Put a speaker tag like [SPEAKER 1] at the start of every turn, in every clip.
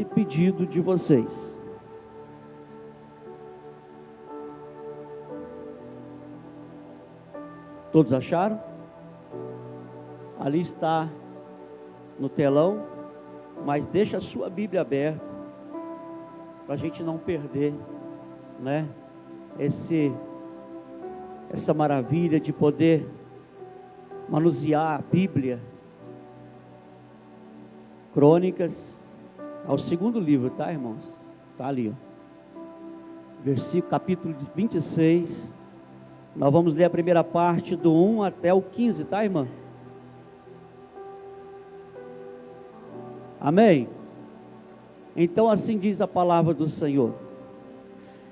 [SPEAKER 1] esse pedido de vocês. Todos acharam? Ali está no telão, mas deixa a sua Bíblia aberta, para a gente não perder, né? Essa maravilha de poder manusear a Bíblia. Crônicas, ao segundo livro, tá, irmãos? Tá ali, ó. Capítulo 26. Nós vamos ler a primeira parte do 1 até o 15, tá, irmã? Amém? Então assim diz a palavra do Senhor.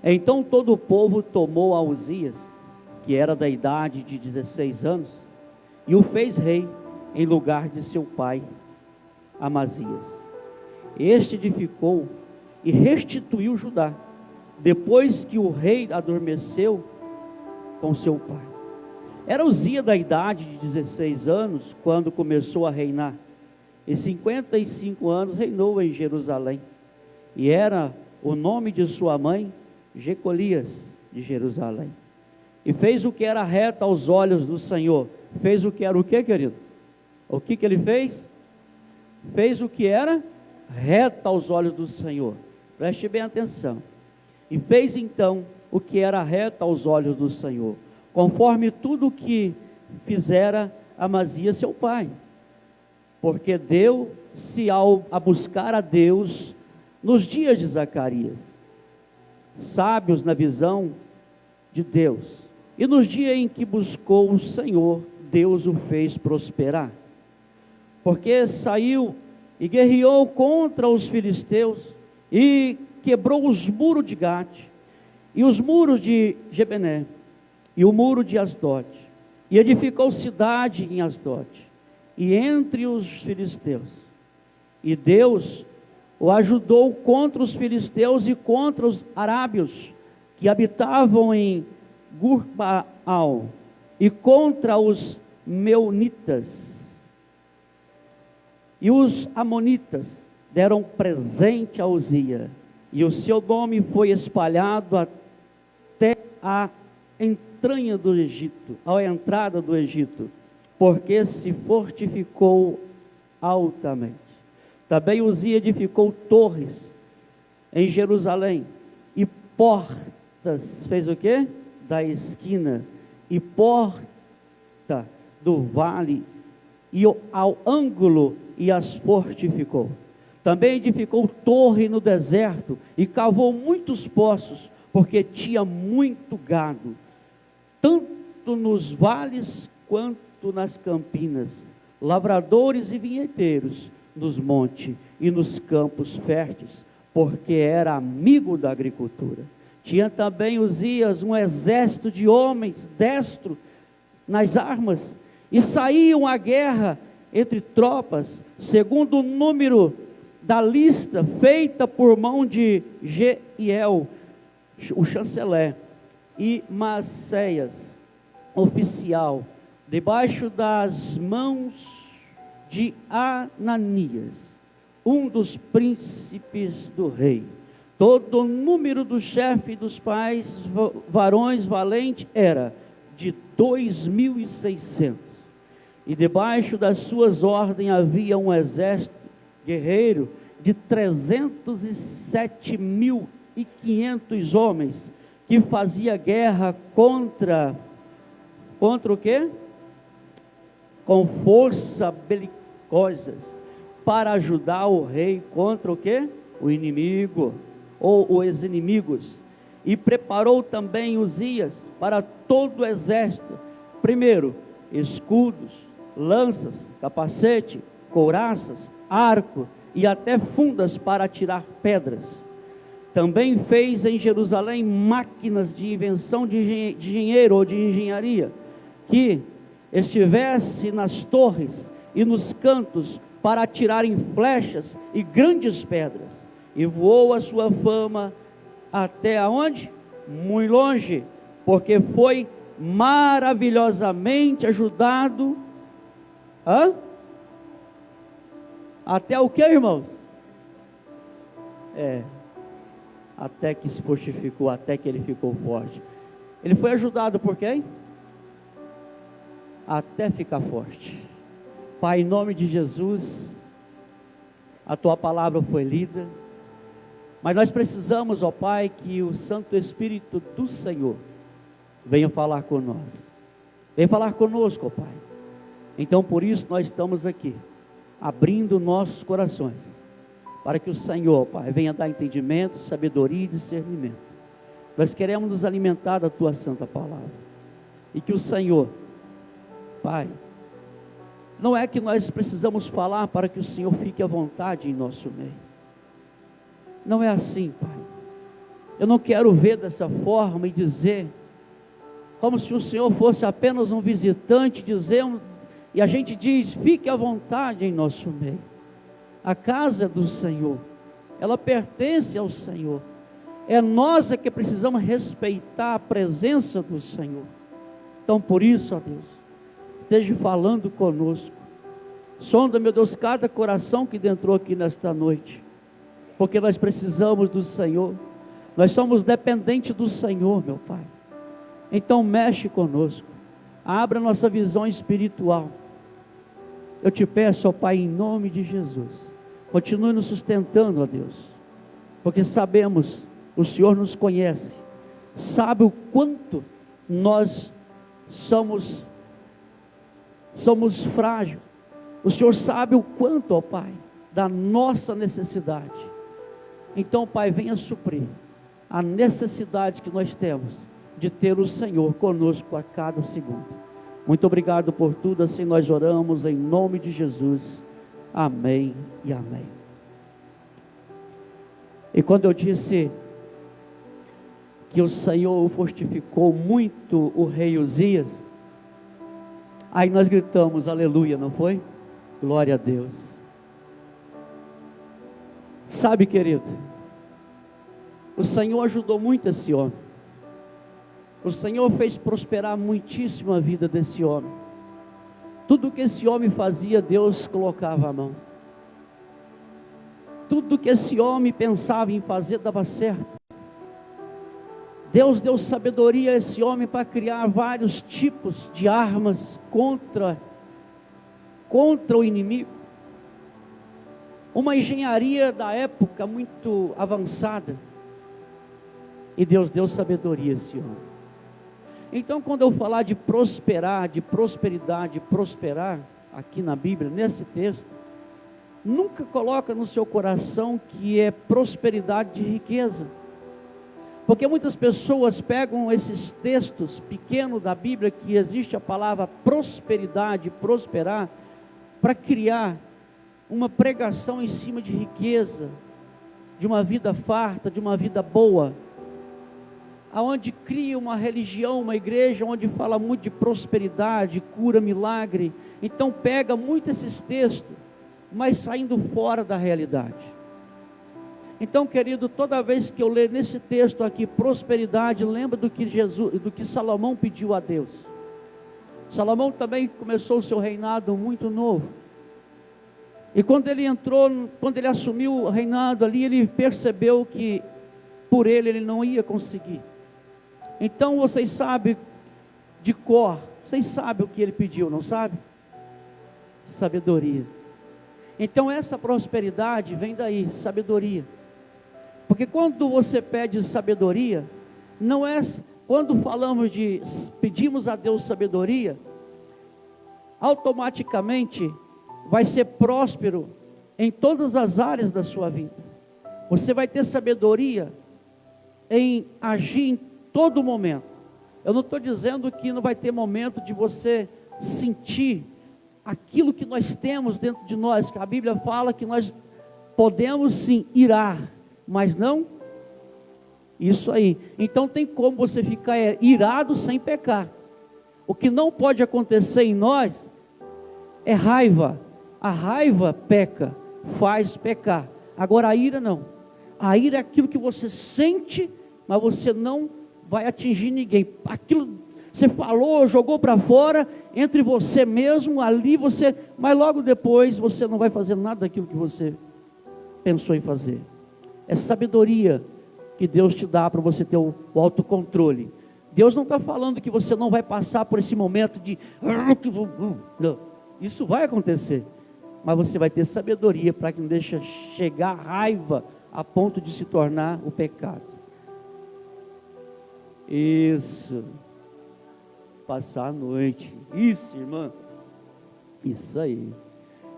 [SPEAKER 1] Então todo o povo tomou a Uzias, que era da idade de 16 anos, e o fez rei em lugar de seu pai Amazias. Este edificou e restituiu Judá, depois que o rei adormeceu com seu pai. Era Uzias da idade de 16 anos, quando começou a reinar, e 55 anos reinou em Jerusalém, e era o nome de sua mãe Jecolias de Jerusalém. E fez o que era reto aos olhos do Senhor. Fez o que era o que, querido? O que ele fez? Fez o que era reto aos olhos do Senhor. Preste bem atenção. E fez então o que era reto aos olhos do Senhor, conforme tudo o que fizera Amazias seu pai, porque deu-se a buscar a Deus nos dias de Zacarias, sábios na visão de Deus, e nos dias em que buscou o Senhor, Deus o fez prosperar, porque saiu e guerreou contra os filisteus, e quebrou os muros de Gate, e os muros de Jebené, e o muro de Asdote, e edificou cidade em Asdote, e entre os filisteus, e Deus o ajudou contra os filisteus e contra os arábios, que habitavam em Gurbaal, e contra os meunitas, e os amonitas deram presente a Uzias, e o seu nome foi espalhado até a entranha do Egito, a entrada do Egito, porque se fortificou altamente. Também Uzias edificou torres em Jerusalém, e portas, fez o quê? Da esquina, e porta do vale, e ao ângulo, e as fortificou. Também edificou torre no deserto, e cavou muitos poços, porque tinha muito gado, tanto nos vales quanto nas campinas, lavradores e vinheteiros nos montes e nos campos férteis, porque era amigo da agricultura. Tinha também Uzias um exército de homens destros nas armas, e saíam à guerra entre tropas, segundo o número da lista feita por mão de Jeiel, o chanceler, e Maceias, oficial, debaixo das mãos de Ananias, um dos príncipes do rei. Todo o número do chefe dos pais varões valentes era de 2.600, e debaixo das suas ordens havia um exército guerreiro de 307.500 homens, que fazia guerra contra o quê? Com força belicosas, para ajudar o rei contra o quê? O inimigo, ou os inimigos. E preparou também Uzias para todo o exército, primeiro, escudos, lanças, capacete, couraças, arco, e até fundas para atirar pedras. Também fez em Jerusalém máquinas de invenção de engenheiro ou de engenharia, que estivesse nas torres e nos cantos para atirarem flechas e grandes pedras. E voou a sua fama até aonde? Muito longe, porque foi maravilhosamente ajudado. Até o que, irmãos? Até que se fortificou, até que ele ficou forte. Ele foi ajudado por quem? Até ficar forte. Pai, em nome de Jesus, a tua palavra foi lida, mas nós precisamos, ó Pai, que o Santo Espírito do Senhor venha falar com nós. Venha falar conosco, ó Pai. Então por isso nós estamos aqui, abrindo nossos corações, para que o Senhor, Pai, venha dar entendimento, sabedoria e discernimento. Nós queremos nos alimentar da tua santa palavra, e que o Senhor, Pai, não é que nós precisamos falar para que o Senhor fique à vontade em nosso meio. Não é assim, Pai. Eu não quero ver dessa forma e dizer, como se o Senhor fosse apenas um visitante, dizendo, e a gente diz, fique à vontade em nosso meio. A casa é do Senhor, ela pertence ao Senhor. É nós que precisamos respeitar a presença do Senhor. Então por isso, ó Deus, esteja falando conosco. Sonda, meu Deus, cada coração que entrou aqui nesta noite, porque nós precisamos do Senhor. Nós somos dependentes do Senhor, meu Pai. Então mexe conosco, abra nossa visão espiritual. Eu te peço, ó Pai, em nome de Jesus, continue nos sustentando, ó Deus, porque sabemos, o Senhor nos conhece, sabe o quanto nós somos frágeis. O Senhor sabe o quanto, ó Pai, da nossa necessidade. Então, Pai, venha suprir a necessidade que nós temos de ter o Senhor conosco a cada segundo. Muito obrigado por tudo, assim nós oramos em nome de Jesus. Amém e amém. E quando eu disse que o Senhor fortificou muito o rei Uzias, aí nós gritamos aleluia, não foi? Glória a Deus. Sabe, querido, o Senhor ajudou muito esse homem. O Senhor fez prosperar muitíssimo a vida desse homem. Tudo que esse homem fazia, Deus colocava a mão. Tudo que esse homem pensava em fazer, dava certo. Deus deu sabedoria a esse homem para criar vários tipos de armas contra o inimigo. Uma engenharia da época muito avançada. E Deus deu sabedoria a esse homem. Então, quando eu falar de prosperar, de prosperidade, de prosperar, aqui na Bíblia, nesse texto, nunca coloca no seu coração que é prosperidade de riqueza. Porque muitas pessoas pegam esses textos pequenos da Bíblia, que existe a palavra prosperidade, prosperar, para criar uma pregação em cima de riqueza, de uma vida farta, de uma vida boa, aonde cria uma religião, uma igreja, onde fala muito de prosperidade, cura, milagre. Então pega muito esses textos, mas saindo fora da realidade. Então, querido, toda vez que eu ler nesse texto aqui, prosperidade, lembra do que Salomão pediu a Deus. Salomão também começou o seu reinado muito novo. E quando ele assumiu o reinado ali, ele percebeu que por ele não ia conseguir. Então vocês sabem de cor, vocês sabem o que ele pediu, não sabe? Sabedoria. Então essa prosperidade vem daí, sabedoria. Porque quando você pede sabedoria, não é, quando falamos de pedimos a Deus sabedoria, automaticamente vai ser próspero em todas as áreas da sua vida. Você vai ter sabedoria em agir em todo momento. Eu não estou dizendo que não vai ter momento de você sentir aquilo que nós temos dentro de nós, que a Bíblia fala que nós podemos sim irar, mas não isso aí. Então tem como você ficar irado sem pecar. O que não pode acontecer em nós é raiva. A raiva peca, faz pecar. Agora a ira não. A ira é aquilo que você sente, mas você não vai atingir ninguém. Aquilo você falou, jogou para fora, entre você mesmo, ali você, mas logo depois você não vai fazer nada daquilo que você pensou em fazer. É sabedoria que Deus te dá para você ter o autocontrole. Deus não está falando que você não vai passar por esse momento de... Não, isso vai acontecer. Mas você vai ter sabedoria para que não deixe chegar a raiva a ponto de se tornar o pecado. Isso. Passar a noite. Isso, irmã. Isso aí.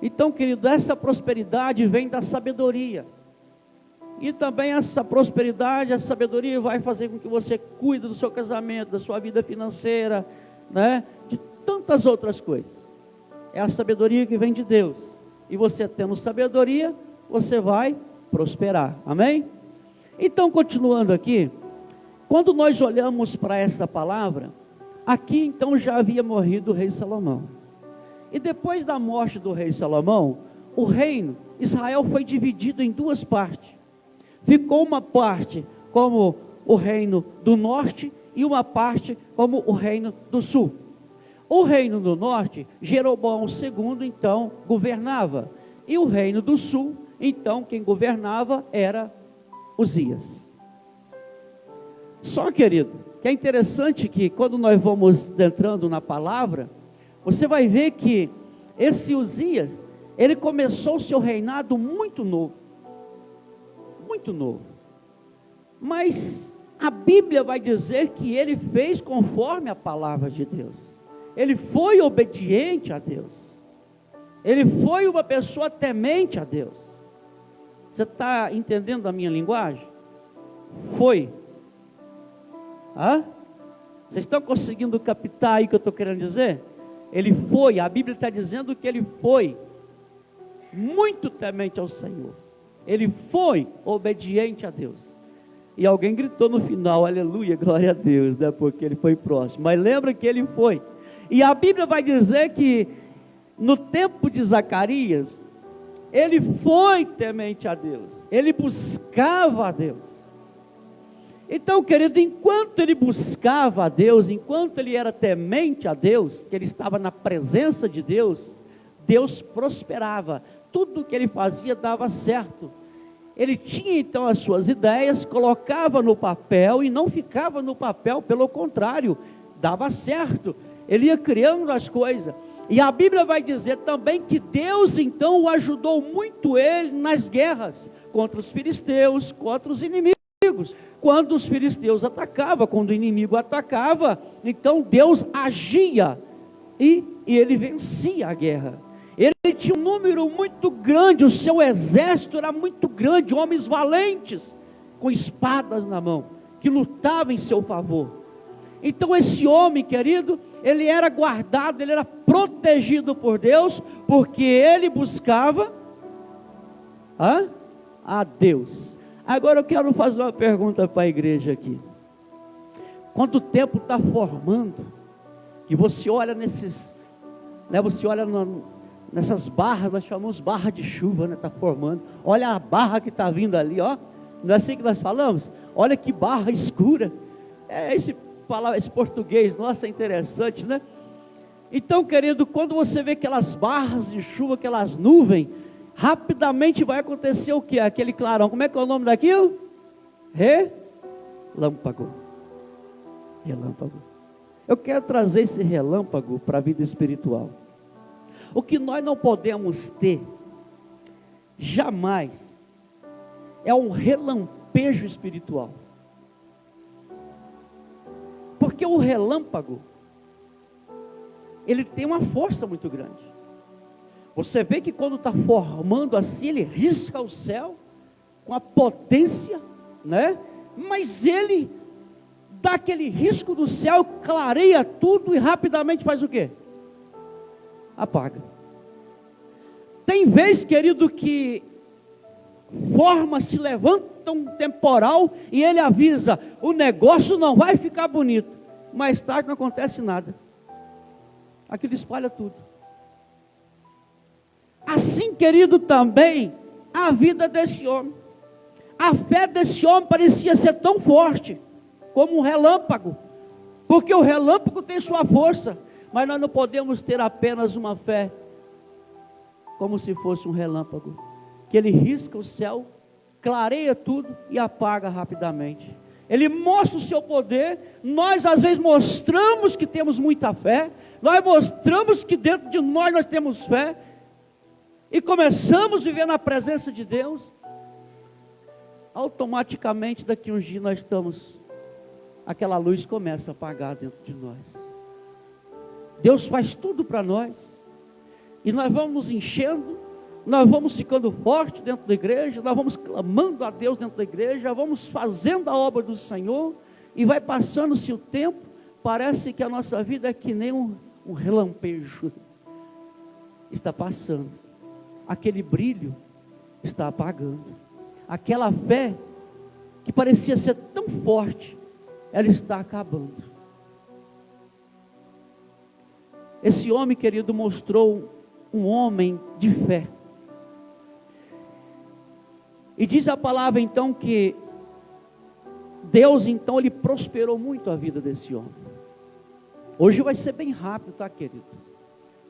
[SPEAKER 1] Então, querido, essa prosperidade vem da sabedoria. E também essa prosperidade, a sabedoria vai fazer com que você cuide do seu casamento, da sua vida financeira, né? De tantas outras coisas. É a sabedoria que vem de Deus. E você tendo sabedoria, você vai prosperar. Amém? Então, continuando aqui, quando nós olhamos para essa palavra, aqui então já havia morrido o rei Salomão. E depois da morte do rei Salomão, o reino, Israel foi dividido em duas partes. Ficou uma parte como o reino do norte e uma parte como o reino do sul. O reino do norte, Jeroboão II, então, governava. E o reino do sul, então, quem governava era Uzias. Só, querido, que é interessante que quando nós vamos entrando na palavra, você vai ver que esse Uzias, ele começou o seu reinado muito novo. Muito novo. Mas a Bíblia vai dizer que ele fez conforme a palavra de Deus. Ele foi obediente a Deus. Ele foi uma pessoa temente a Deus. Você está entendendo a minha linguagem? Foi. Hã? Vocês estão conseguindo captar aí o que eu estou querendo dizer? Ele foi, a Bíblia está dizendo que ele foi muito temente ao Senhor. Ele foi obediente a Deus. E alguém gritou no final, aleluia, glória a Deus, né? Porque ele foi próximo. Mas lembra que ele foi. E a Bíblia vai dizer que no tempo de Zacarias, ele foi temente a Deus. Ele buscava a Deus. Então, querido, enquanto ele buscava a Deus, enquanto ele era temente a Deus, que ele estava na presença de Deus, Deus prosperava. Tudo que ele fazia dava certo. Ele tinha então as suas ideias, colocava no papel e não ficava no papel, pelo contrário, dava certo. Ele ia criando as coisas. E a Bíblia vai dizer também que Deus então o ajudou muito ele nas guerras contra os filisteus, contra os inimigos. Quando os filisteus atacavam, quando o inimigo atacava, então Deus agia e ele vencia a guerra. Ele tinha um número muito grande, o seu exército era muito grande, homens valentes, com espadas na mão, que lutavam em seu favor. Então esse homem, querido, ele era guardado, ele era protegido por Deus, porque ele buscava a Deus. Agora eu quero fazer uma pergunta para a igreja aqui. Quando o tempo está formando, que você olha nesses, né, você olha nessas barras, nós chamamos barra de chuva, né, está formando. Olha a barra que está vindo ali, ó. Não é assim que nós falamos? Olha que barra escura. Esse português, nossa, é interessante, né? Então, querido, quando você vê aquelas barras de chuva, aquelas nuvens, rapidamente vai acontecer o que? Aquele clarão, como é que é o nome daquilo? Relâmpago. Relâmpago. Eu quero trazer esse relâmpago para a vida espiritual. O que nós não podemos ter, jamais, é um relampejo espiritual. Porque o relâmpago, ele tem uma força muito grande. Você vê que quando está formando assim, ele risca o céu com a potência, né? Mas ele dá aquele risco do céu, clareia tudo e rapidamente faz o quê? Apaga. Tem vez, querido, que se levanta um temporal e ele avisa, o negócio não vai ficar bonito. Mais tarde não acontece nada. Aquilo espalha tudo. Assim, querido, também a vida desse homem. A fé desse homem parecia ser tão forte como um relâmpago, porque o relâmpago tem sua força, mas nós não podemos ter apenas uma fé como se fosse um relâmpago, que ele risca o céu clareia tudo e apaga rapidamente. Ele mostra o seu poder. Nós às vezes mostramos que temos muita fé, nós mostramos que dentro de nós temos fé, e começamos a viver na presença de Deus. Automaticamente daqui a uns dias nós estamos, aquela luz começa a apagar dentro de nós. Deus faz tudo para nós, e nós vamos nos enchendo, nós vamos ficando fortes dentro da igreja, nós vamos clamando a Deus dentro da igreja, vamos fazendo a obra do Senhor, e vai passando-se o tempo, parece que a nossa vida é que nem um relampejo, está passando, aquele brilho está apagando, aquela fé que parecia ser tão forte, ela está acabando. Esse homem, querido, mostrou um homem de fé. E diz a palavra então que Deus então ele prosperou muito a vida desse homem. Hoje vai ser bem rápido, tá, querido?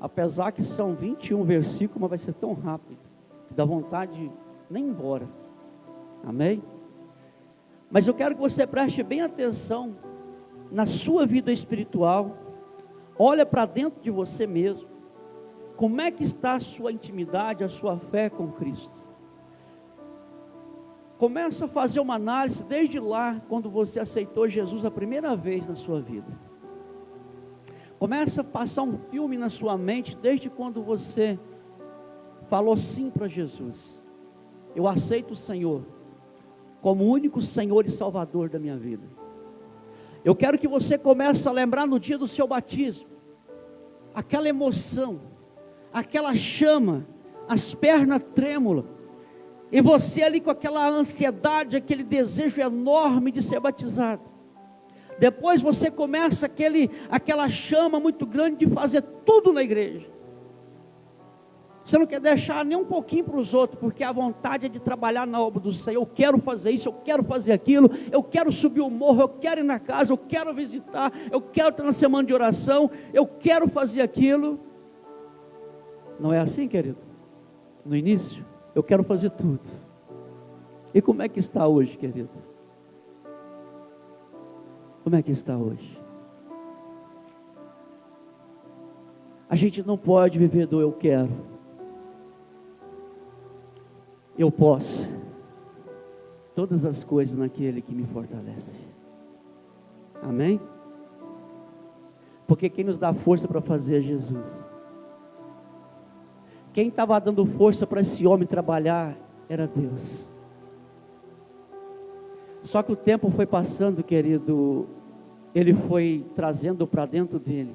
[SPEAKER 1] Apesar que são 21 versículos, mas vai ser tão rápido que dá vontade de nem ir embora. Amém? Mas eu quero que você preste bem atenção na sua vida espiritual. Olha para dentro de você mesmo. Como é que está a sua intimidade, a sua fé com Cristo? Começa a fazer uma análise desde lá, quando você aceitou Jesus a primeira vez na sua vida. Começa a passar um filme na sua mente, desde quando você falou sim para Jesus. Eu aceito o Senhor como o único Senhor e Salvador da minha vida. Eu quero que você comece a lembrar no dia do seu batismo, aquela emoção, aquela chama, as pernas trêmulas, e você ali com aquela ansiedade, aquele desejo enorme de ser batizado. Depois você começa aquela chama muito grande de fazer tudo na igreja. Você não quer deixar nem um pouquinho para os outros, porque a vontade é de trabalhar na obra do Senhor. Eu quero fazer isso, eu quero fazer aquilo, eu quero subir o morro, eu quero ir na casa, eu quero visitar, eu quero estar na semana de oração, eu quero fazer aquilo. Não é assim, querido? No início, eu quero fazer tudo. E como é que está hoje, querido? Como é que está hoje? A gente não pode viver do eu quero. Eu posso todas as coisas naquele que me fortalece. Amém? Porque quem nos dá força para fazer é Jesus. Quem estava dando força para esse homem trabalhar era Deus. Só que o tempo foi passando, querido, ele foi trazendo para dentro dele.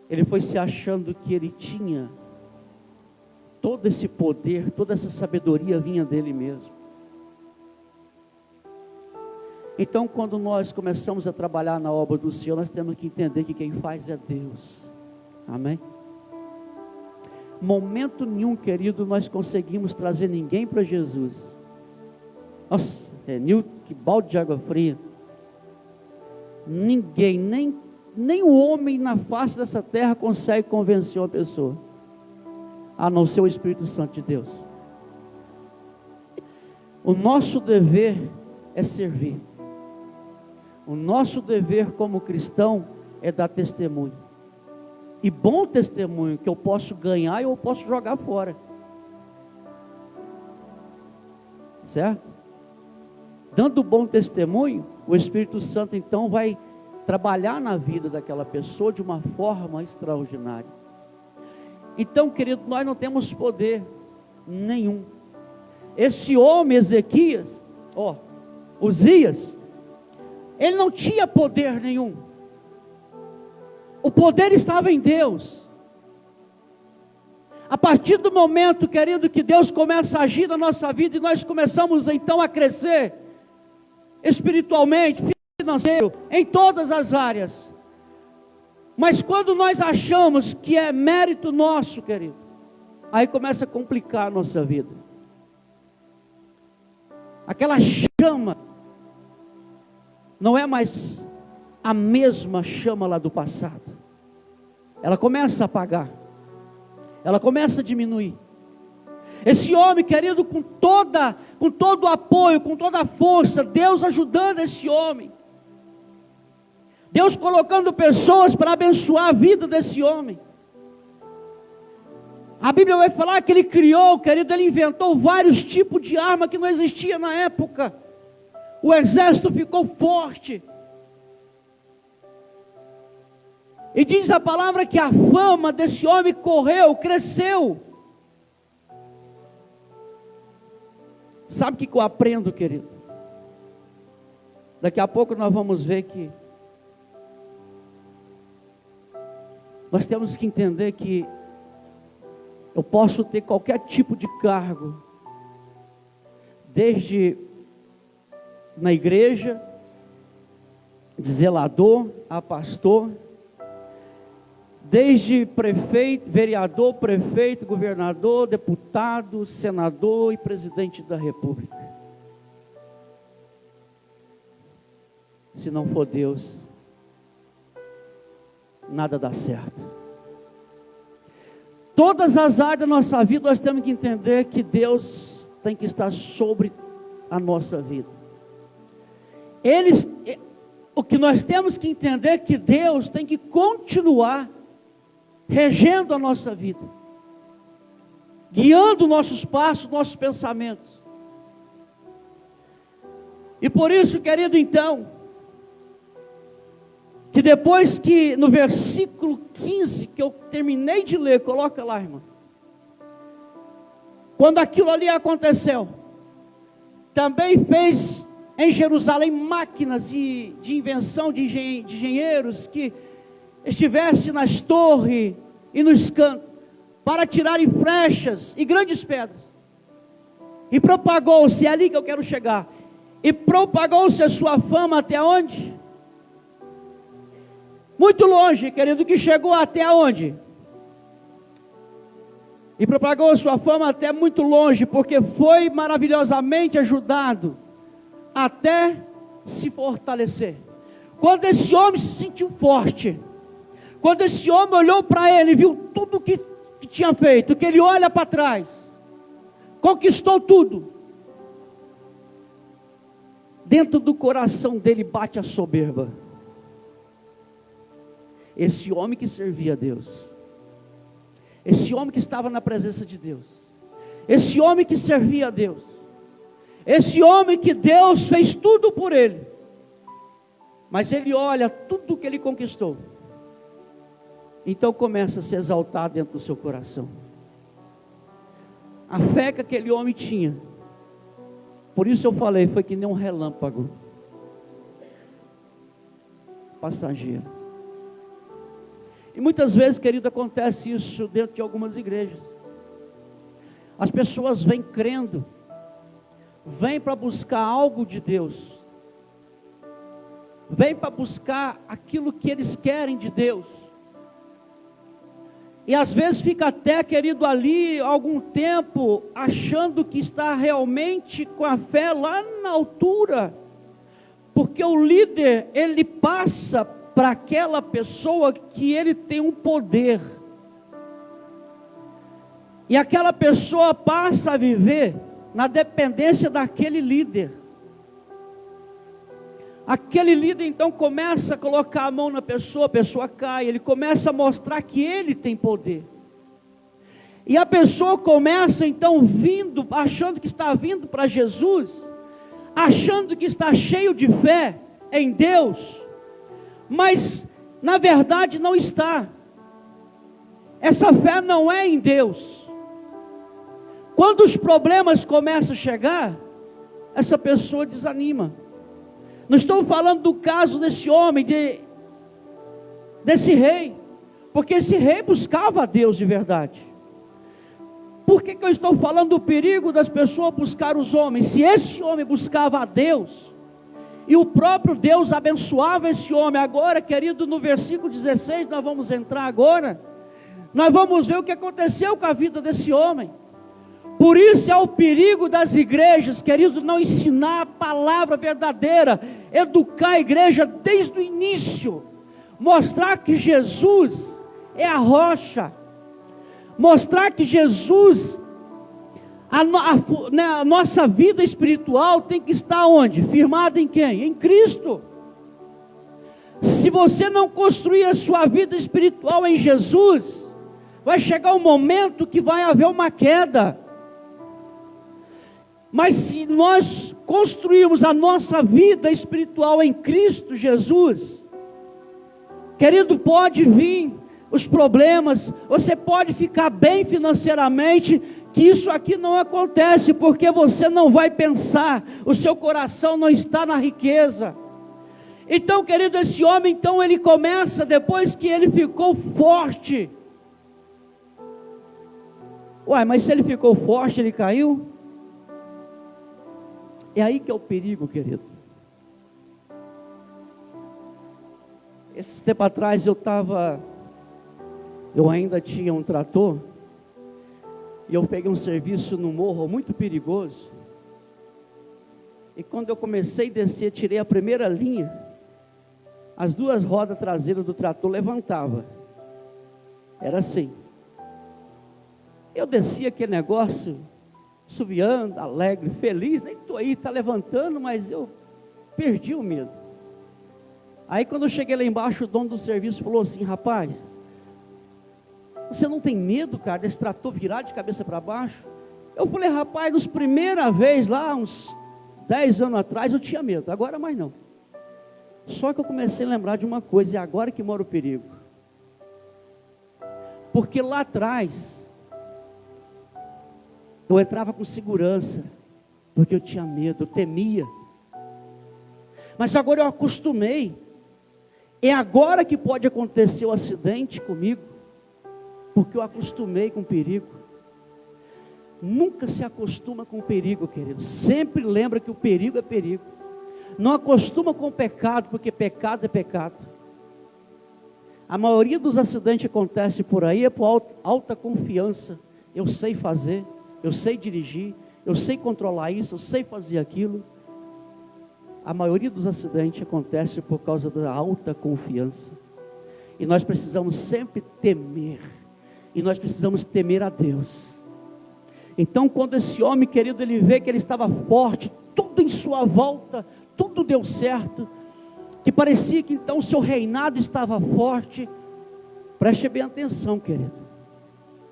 [SPEAKER 1] Ele foi se achando que ele tinha todo esse poder, toda essa sabedoria vinha dele mesmo. Então, quando nós começamos a trabalhar na obra do Senhor, nós temos que entender que quem faz é Deus. Amém? Momento nenhum, querido, nós conseguimos trazer ninguém para Jesus. Nossa, Nilton, que balde de água fria. Ninguém, nem o homem na face dessa terra consegue convencer uma pessoa, a não ser o Espírito Santo de Deus. O nosso dever é servir. O nosso dever como cristão é dar testemunho. E bom testemunho que eu posso ganhar e eu posso jogar fora. Certo? Dando bom testemunho, o Espírito Santo então vai trabalhar na vida daquela pessoa de uma forma extraordinária. Então, querido, nós não temos poder nenhum. Esse homem Ezequias, Uzias, ele não tinha poder nenhum. O poder estava em Deus. A partir do momento, querido, que Deus começa a agir na nossa vida e nós começamos então a crescer espiritualmente, financeiro, em todas as áreas. Mas quando nós achamos que é mérito nosso, querido, aí começa a complicar a nossa vida. Aquela chama não é mais a mesma chama lá do passado. Ela começa a apagar. Ela começa a diminuir. Esse homem, querido, com todo o apoio, com toda a força, Deus ajudando esse homem. Deus colocando pessoas para abençoar a vida desse homem. A Bíblia vai falar que ele criou, querido, ele inventou vários tipos de arma que não existia na época. O exército ficou forte. E diz a palavra que a fama desse homem correu, cresceu. Sabe o que eu aprendo, querido? Daqui a pouco nós vamos ver que nós temos que entender que eu posso ter qualquer tipo de cargo, desde na igreja, de zelador a pastor, desde prefeito, vereador, prefeito, governador, deputado, senador e presidente da república. Se não for Deus, nada dá certo. Todas as áreas da nossa vida nós temos que entender que Deus tem que estar sobre a nossa vida. O que nós temos que entender é que Deus tem que continuar regendo a nossa vida, guiando nossos passos, nossos pensamentos. E por isso, querido, então, que depois que no versículo 15, que eu terminei de ler, coloca lá, irmã. Quando aquilo ali aconteceu, também fez em Jerusalém máquinas de invenção de engenheiros que estivesse nas torres e nos cantos, para tirarem flechas e grandes pedras. E propagou-se, é ali que eu quero chegar. E propagou-se a sua fama até onde? Muito longe, querido, que chegou até onde? E propagou a sua fama até muito longe, porque foi maravilhosamente ajudado até se fortalecer. Quando esse homem se sentiu forte, quando esse homem olhou para ele, viu tudo que tinha feito, que ele olha para trás, conquistou tudo, dentro do coração dele bate a soberba. Esse homem que servia a Deus, esse homem que estava na presença de Deus, esse homem que servia a Deus, esse homem que Deus fez tudo por ele, mas ele olha tudo que ele conquistou, então começa a se exaltar dentro do seu coração. A fé que aquele homem tinha, por isso eu falei, foi que nem um relâmpago passageiro. E muitas vezes, querido, acontece isso dentro de algumas igrejas. As pessoas vêm crendo, vêm para buscar algo de Deus, vêm para buscar aquilo que eles querem de Deus, e às vezes fica até, querido, ali algum tempo, achando que está realmente com a fé lá na altura, porque o líder, ele passa para aquela pessoa que ele tem um poder, e aquela pessoa passa a viver na dependência daquele líder. Aquele líder então começa a colocar a mão na pessoa, a pessoa cai, ele começa a mostrar que ele tem poder, e a pessoa começa então vindo, achando que está vindo para Jesus, achando que está cheio de fé em Deus, mas na verdade não está. Essa fé não é em Deus. Quando os problemas começam a chegar, essa pessoa desanima. Não estou falando do caso desse homem, desse rei, porque esse rei buscava a Deus de verdade. Por que eu estou falando do perigo das pessoas buscar os homens? Se esse homem buscava a Deus, e o próprio Deus abençoava esse homem. Agora, querido, no versículo 16, nós vamos entrar agora, nós vamos ver o que aconteceu com a vida desse homem. Por isso é o perigo das igrejas, querido, não ensinar a palavra verdadeira, educar a igreja desde o início, mostrar que Jesus é a rocha, mostrar que Jesus A nossa vida espiritual tem que estar onde? Firmada em quem? Em Cristo. Se você não construir a sua vida espiritual em Jesus, vai chegar um momento que vai haver uma queda. Mas se nós construirmos a nossa vida espiritual em Cristo Jesus, querido, pode vir os problemas, você pode ficar bem financeiramente, que isso aqui não acontece, porque você não vai pensar, o seu coração não está na riqueza. Então, querido, esse homem, então ele começa, depois que ele ficou forte. Uai, mas se ele ficou forte, ele caiu? É aí que é o perigo, querido. Esse tempo atrás eu ainda tinha um trator, e eu peguei um serviço no morro muito perigoso, e quando eu comecei a descer, tirei a primeira linha, as duas rodas traseiras do trator levantavam, era assim, eu desci aquele negócio, subiando, alegre, feliz, nem estou aí, está levantando, mas eu perdi o medo. Aí quando eu cheguei lá embaixo, o dono do serviço falou assim: rapaz, você não tem medo, cara, desse trator virar de cabeça para baixo? Eu falei: rapaz, nos primeira vez lá, uns 10 anos atrás, eu tinha medo, agora mais não. Só que eu comecei a lembrar de uma coisa, é agora que mora o perigo. Porque lá atrás, eu entrava com segurança, porque eu tinha medo, eu temia. Mas agora eu acostumei. É agora que pode acontecer o acidente comigo, porque eu acostumei com o perigo. Nunca se acostuma com o perigo, querido. Sempre lembra que o perigo é perigo. Não acostuma com o pecado, porque pecado é pecado. A maioria dos acidentes que acontece por aí é por alta confiança. Eu sei fazer, eu sei dirigir, eu sei controlar isso, eu sei fazer aquilo. A maioria dos acidentes acontece por causa da alta confiança. E nós precisamos sempre temer. E nós precisamos temer a Deus. Então, quando esse homem, querido, ele vê que ele estava forte, tudo em sua volta, tudo deu certo, que parecia que então o seu reinado estava forte. Preste bem atenção, querido.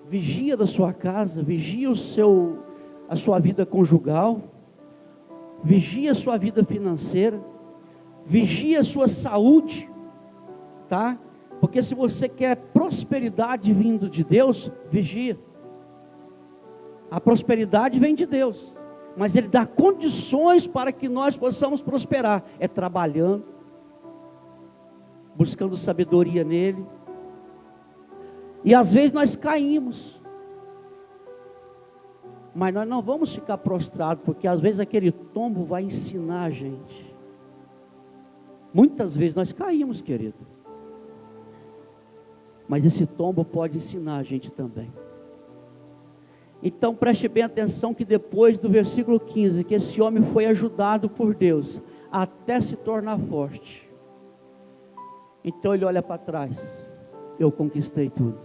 [SPEAKER 1] Vigia da sua casa, vigia a sua vida conjugal, vigia a sua vida financeira, vigia a sua saúde, tá? Porque se você quer prosperidade vindo de Deus, vigia. A prosperidade vem de Deus, mas Ele dá condições para que nós possamos prosperar. É trabalhando, buscando sabedoria nele. E às vezes nós caímos, mas nós não vamos ficar prostrados, porque às vezes aquele tombo vai ensinar a gente. Muitas vezes nós caímos, querido, mas esse tombo pode ensinar a gente também. Então preste bem atenção que depois do versículo 15, que esse homem foi ajudado por Deus, até se tornar forte. Então ele olha para trás: eu conquistei tudo.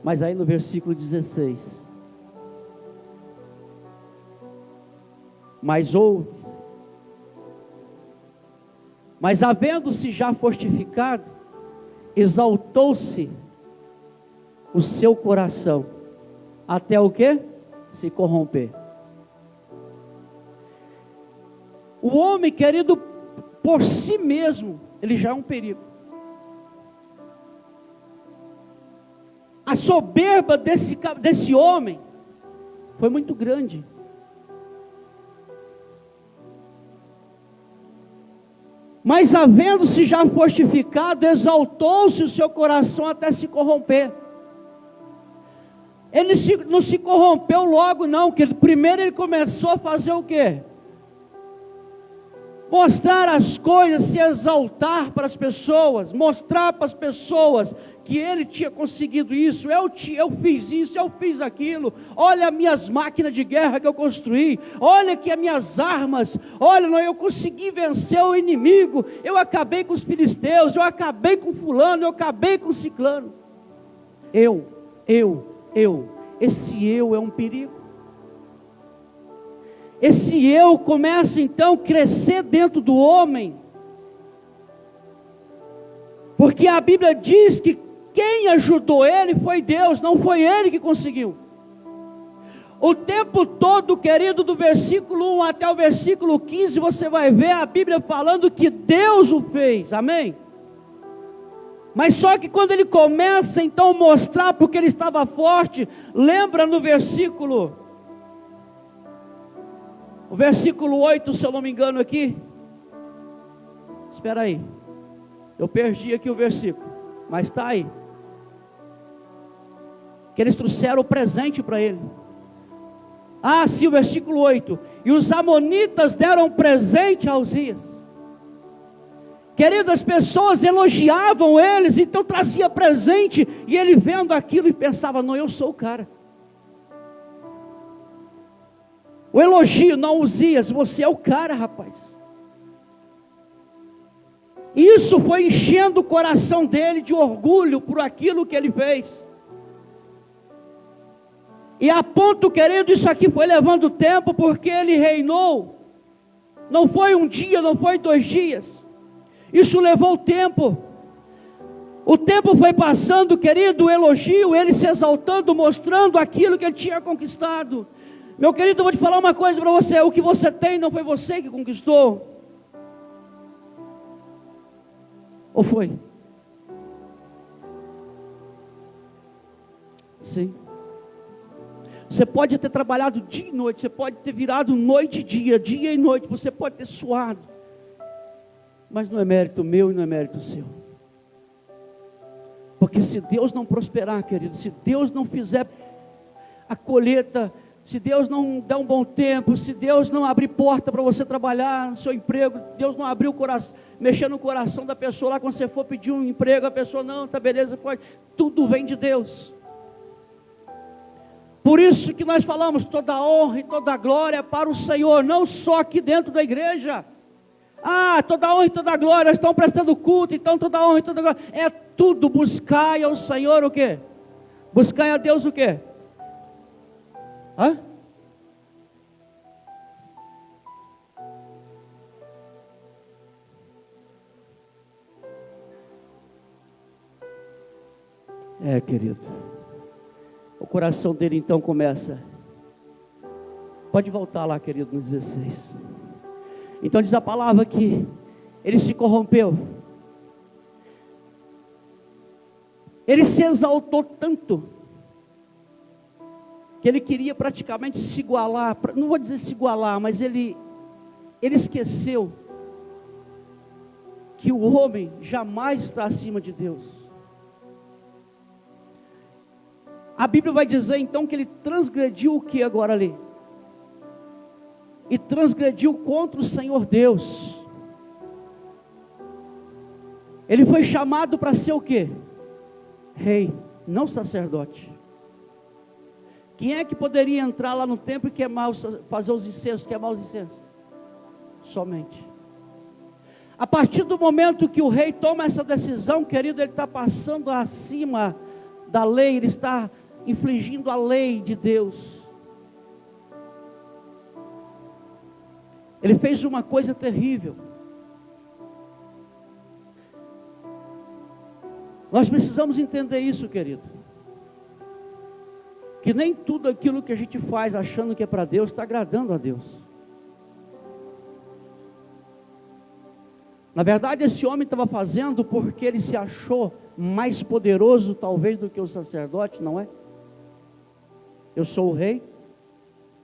[SPEAKER 1] Mas aí no versículo 16, mas havendo-se já fortificado, exaltou-se o seu coração, até o quê? Se corromper. O homem, querido, por si mesmo, ele já é um perigo. A soberba desse homem foi muito grande. Mas havendo-se já fortificado, exaltou-se o seu coração até se corromper. Ele não se corrompeu logo não, que primeiro ele começou a fazer o quê? Mostrar as coisas, se exaltar para as pessoas, mostrar para as pessoas que ele tinha conseguido isso, eu fiz isso, eu fiz aquilo, olha as minhas máquinas de guerra que eu construí, olha aqui as minhas armas, olha, eu consegui vencer o inimigo, eu acabei com os filisteus, eu acabei com fulano, eu acabei com ciclano, eu, Esse eu é um perigo. Esse eu começa então a crescer dentro do homem, porque a Bíblia diz que quem ajudou ele foi Deus, não foi ele que conseguiu. O tempo todo, querido, do versículo 1 até o versículo 15, você vai ver a Bíblia falando que Deus o fez, amém? Mas só que quando ele começa então a mostrar porque ele estava forte, lembra no versículo 8, se eu não me engano aqui, espera aí, eu perdi aqui o versículo, mas está aí, que eles trouxeram o presente para ele. Ah, sim, o versículo 8, e os amonitas deram presente a Uzias. Queridas, as pessoas elogiavam eles, então trazia presente, e ele vendo aquilo e pensava, não, eu sou o cara. O elogio, não, Uzias, você é o cara, rapaz. Isso foi enchendo o coração dele de orgulho por aquilo que ele fez. E a ponto, querido, isso aqui foi levando tempo, porque ele reinou. Não foi um dia, não foi 2 dias. Isso levou tempo. O tempo foi passando, querido, o elogio, ele se exaltando, mostrando aquilo que ele tinha conquistado. Meu querido, eu vou te falar uma coisa para você. O que você tem não foi você que conquistou. Ou foi? Sim. Você pode ter trabalhado dia e noite, você pode ter virado noite e dia, dia e noite, você pode ter suado, mas não é mérito meu e não é mérito seu. Porque se Deus não prosperar, querido, se Deus não fizer a colheita, se Deus não der um bom tempo, se Deus não abrir porta para você trabalhar no seu emprego, Deus não abrir o coração, mexer no coração da pessoa lá, quando você for pedir um emprego, a pessoa, não, tá beleza, pode, tudo vem de Deus. Por isso que nós falamos, toda honra e toda glória para o Senhor, não só aqui dentro da igreja. Ah, toda honra e toda glória, estão prestando culto, então toda honra e toda glória, é tudo, buscai ao Senhor o quê? Buscai a Deus o quê? Hã? Querido, o coração dele então começa, pode voltar lá, querido, no 16, então diz a palavra que ele se corrompeu, ele se exaltou tanto, que ele queria praticamente se igualar, não vou dizer se igualar, mas ele esqueceu, que o homem jamais está acima de Deus. A Bíblia vai dizer então que ele transgrediu o que agora ali? E transgrediu contra o Senhor Deus. Ele foi chamado para ser o quê? Rei, não sacerdote. Quem é que poderia entrar lá no templo e queimar, fazer os incensos, queimar os incensos? Somente. A partir do momento que o rei toma essa decisão, querido, ele está passando acima da lei, ele está infligindo a lei de Deus. Ele fez uma coisa terrível. Nós precisamos entender isso, querido. Que nem tudo aquilo que a gente faz achando que é para Deus, está agradando a Deus. Na verdade, esse homem estava fazendo porque ele se achou mais poderoso, talvez, do que o sacerdote, não é? Eu sou o rei,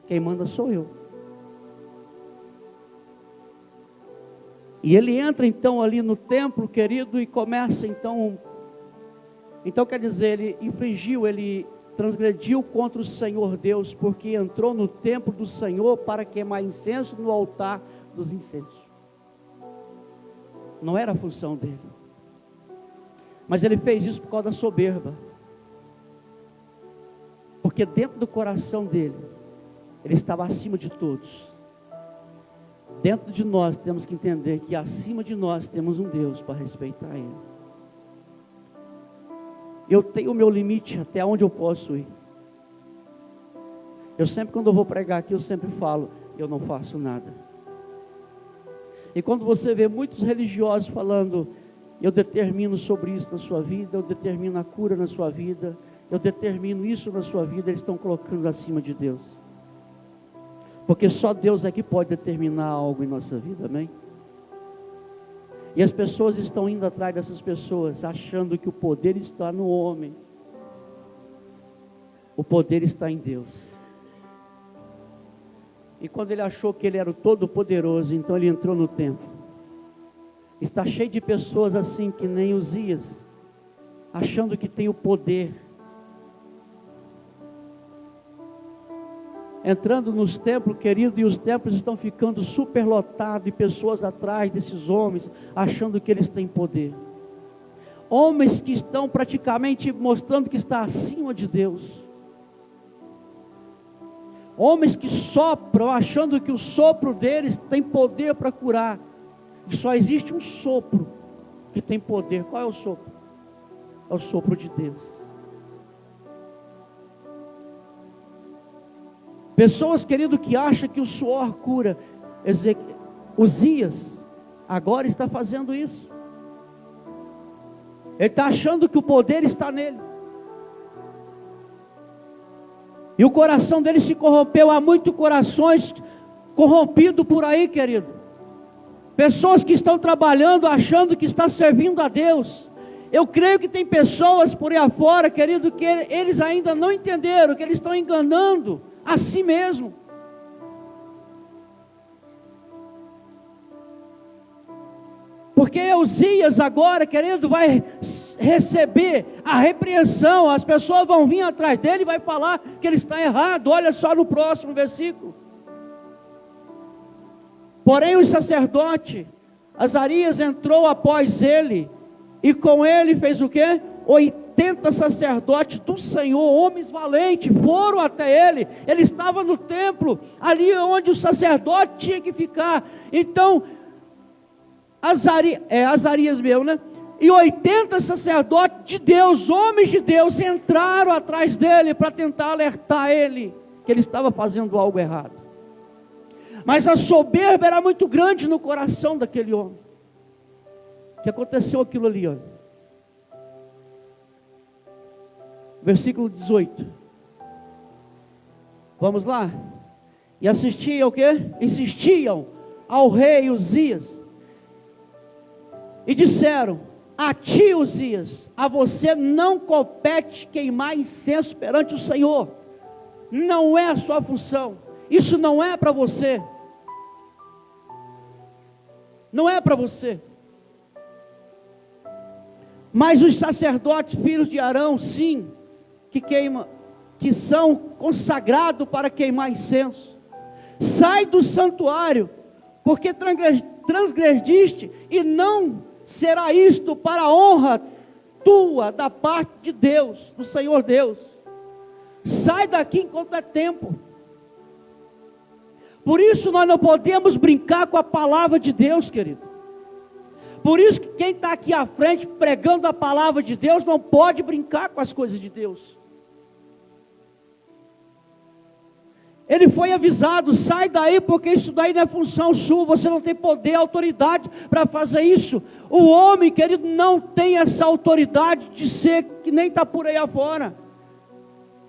[SPEAKER 1] quem manda sou eu. E ele entra então ali no templo, querido, e começa então quer dizer, ele infringiu, ele transgrediu contra o Senhor Deus, porque entrou no templo do Senhor para queimar incenso no altar dos incensos. Não era a função dele, mas ele fez isso por causa da soberba, porque dentro do coração dele, ele estava acima de todos. Dentro de nós temos que entender que acima de nós temos um Deus para respeitar Ele. Eu tenho o meu limite até onde eu posso ir. Eu sempre, quando eu vou pregar aqui, eu sempre falo, eu não faço nada. E quando você vê muitos religiosos falando, eu determino sobre isso na sua vida, eu determino a cura na sua vida, eu determino isso na sua vida, eles estão colocando acima de Deus. Porque só Deus é que pode determinar algo em nossa vida, amém? E as pessoas estão indo atrás dessas pessoas, achando que o poder está no homem. O poder está em Deus. E quando ele achou que ele era o Todo-Poderoso, então ele entrou no templo. Está cheio de pessoas assim que nem Uzias, achando que tem o poder. Entrando nos templos, querido, e os templos estão ficando superlotados, e pessoas atrás desses homens, achando que eles têm poder. Homens que estão praticamente mostrando que está acima de Deus. Homens que sopram, achando que o sopro deles tem poder para curar. E só existe um sopro que tem poder. Qual é o sopro? É o sopro de Deus. Pessoas, querido, que acham que o suor cura. Uzias agora está fazendo isso. Ele está achando que o poder está nele. E o coração dele se corrompeu. Há muitos corações corrompidos por aí, querido. Pessoas que estão trabalhando achando que está servindo a Deus. Eu creio que tem pessoas por aí afora, querido, que eles ainda não entenderam, que eles estão enganando a si mesmo. Porque Uzias agora, querido, vai receber a repreensão. As pessoas vão vir atrás dele e vai falar que ele está errado. Olha só no próximo versículo. Porém o sacerdote Azarias entrou após ele, e com ele fez o quê? 80 sacerdotes do Senhor, homens valentes, foram até ele. Ele estava no templo, ali onde o sacerdote tinha que ficar. Então Azarias mesmo, né? E 80 sacerdotes de Deus, homens de Deus, entraram atrás dele para tentar alertar ele que ele estava fazendo algo errado. Mas a soberba era muito grande no coração daquele homem. Que aconteceu aquilo ali, olha. Versículo 18. Vamos lá? E assistiam o quê? Insistiam ao rei Uzias. E disseram: a ti, Uzias, a você não compete queimar incenso perante o Senhor. Não é a sua função. Isso não é para você. Não é para você. Mas os sacerdotes, filhos de Arão, sim, que são consagrados para queimar incenso. Sai do santuário, porque transgrediste, e não será isto para a honra tua, da parte de Deus, do Senhor Deus. Sai daqui enquanto é tempo. Por isso nós não podemos brincar com a palavra de Deus, querido. Por isso que quem está aqui à frente pregando a palavra de Deus não pode brincar com as coisas de Deus. Ele foi avisado: sai daí, porque isso daí não é função sua, você não tem poder, autoridade para fazer isso. O homem, querido, não tem essa autoridade de ser que nem está por aí afora.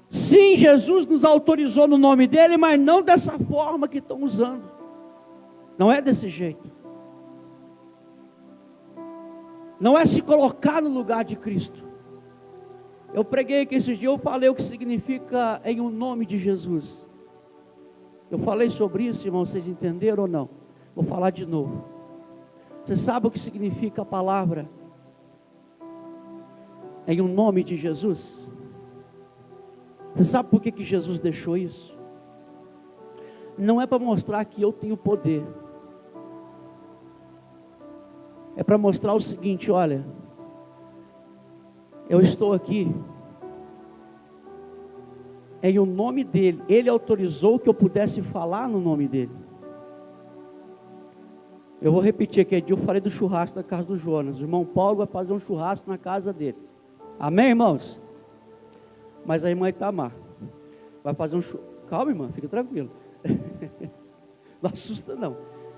[SPEAKER 1] Sim, Jesus nos autorizou no nome dele, mas não dessa forma que estão usando. Não é desse jeito. Não é se colocar no lugar de Cristo. Eu preguei que esses dias eu falei o que significa em o nome de Jesus. Eu falei sobre isso, irmão, vocês entenderam ou não? Vou falar de novo. Você sabe o que significa a palavra em o nome de Jesus? Você sabe por que Jesus deixou isso? Não é para mostrar que eu tenho poder. É para mostrar o seguinte: olha, eu estou aqui em o nome dele. Ele autorizou que eu pudesse falar no nome dele. Eu vou repetir aqui. Eu falei do churrasco na casa do Jonas. O irmão Paulo vai fazer um churrasco na casa dele. Amém, irmãos? Mas a irmã Itamar vai fazer um calma, irmã, fica tranquilo. Não assusta não.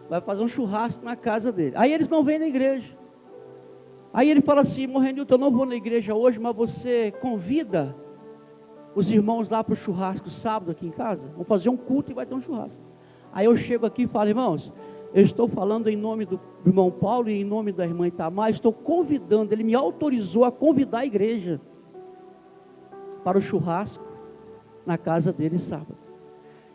[SPEAKER 1] Vai fazer um churrasco na casa dele. Aí eles não vêm na igreja. Aí ele fala assim: irmão Renilton, eu não vou na igreja hoje, mas você convida os irmãos lá para o churrasco sábado aqui em casa? Vamos fazer um culto e vai ter um churrasco. Aí eu chego aqui e falo: irmãos, eu estou falando em nome do irmão Paulo e em nome da irmã Itamar, estou convidando, ele me autorizou a convidar a igreja para o churrasco na casa dele sábado.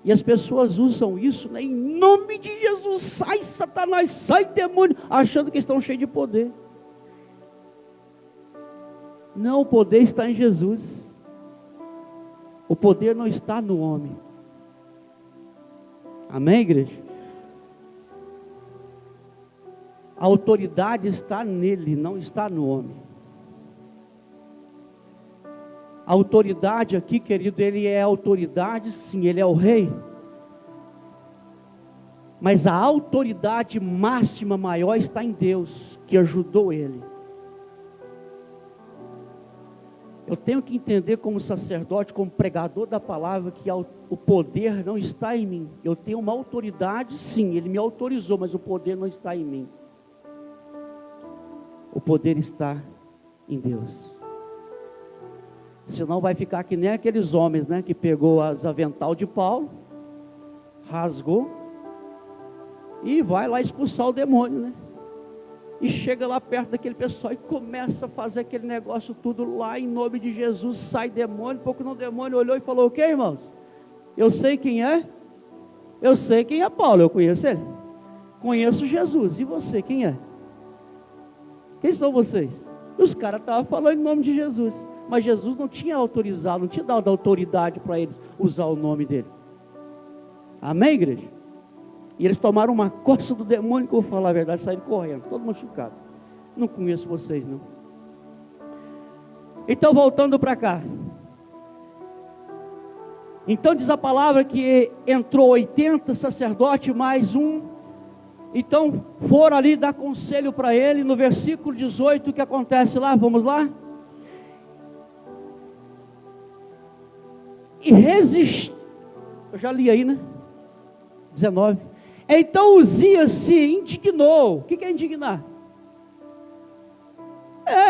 [SPEAKER 1] E as pessoas usam isso, né? Em nome de Jesus, sai Satanás, sai demônio, achando que estão cheios de poder. Não, o poder está em Jesus. O poder não está no homem. Amém, igreja? A autoridade está nele, não está no homem. A autoridade aqui, querido, ele é autoridade, sim, ele é o rei. Mas a autoridade máxima, maior, está em Deus, que ajudou ele. Eu tenho que entender como sacerdote, como pregador da palavra, que o poder não está em mim. Eu tenho uma autoridade, sim, ele me autorizou, mas o poder não está em mim. O poder está em Deus. Senão vai ficar que nem aqueles homens, né, que pegou as avental de Paulo, rasgou, e vai lá expulsar o demônio, né? E chega lá perto daquele pessoal e começa a fazer aquele negócio tudo lá, em nome de Jesus, sai demônio. Pouco no demônio olhou e falou: o que, irmãos? Eu sei quem é? Eu sei quem é Paulo, eu conheço ele. Conheço Jesus, e você, quem é? Quem são vocês? Os caras estavam falando em nome de Jesus, mas Jesus não tinha autorizado, não tinha dado autoridade para eles usar o nome dele. Amém, igreja? E eles tomaram uma coça do demônio, que eu vou falar a verdade, saíram correndo, todo machucado. Não conheço vocês, não. Então, voltando para cá. Então diz a palavra que entrou 80 sacerdotes, mais um. Então foram ali dar conselho para ele. No versículo 18, o que acontece lá? Vamos lá. E resistiu. Eu já li aí, né? 19. Então Uzias se indignou. O que é indignar?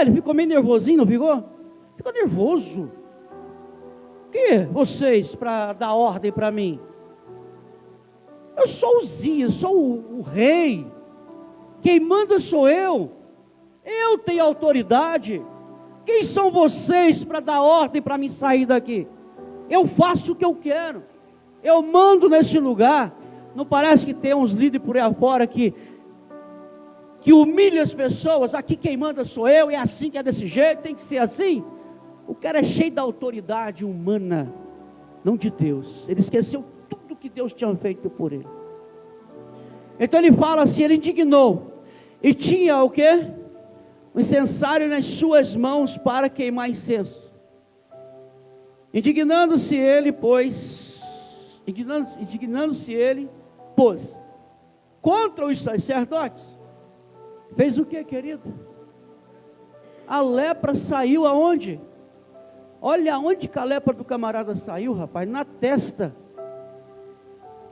[SPEAKER 1] Ele ficou meio nervosinho, não ficou? Ficou nervoso. O que vocês para dar ordem para mim? Eu sou Uzias, sou o rei. Quem manda sou eu. Eu tenho autoridade. Quem são vocês para dar ordem para mim sair daqui? Eu faço o que eu quero. Eu mando nesse lugar. Não parece que tem uns líderes por aí afora que humilham as pessoas? Aqui quem manda sou eu, é assim que é desse jeito, tem que ser assim. O cara é cheio da autoridade humana, não de Deus. Ele esqueceu tudo que Deus tinha feito por ele. Então ele fala assim, ele indignou. E tinha o quê? Um incensário nas suas mãos para queimar incenso. Indignando-se ele, pôs contra os sacerdotes. Fez o que, querido? A lepra saiu aonde? Olha aonde que a lepra do camarada saiu, rapaz, na testa.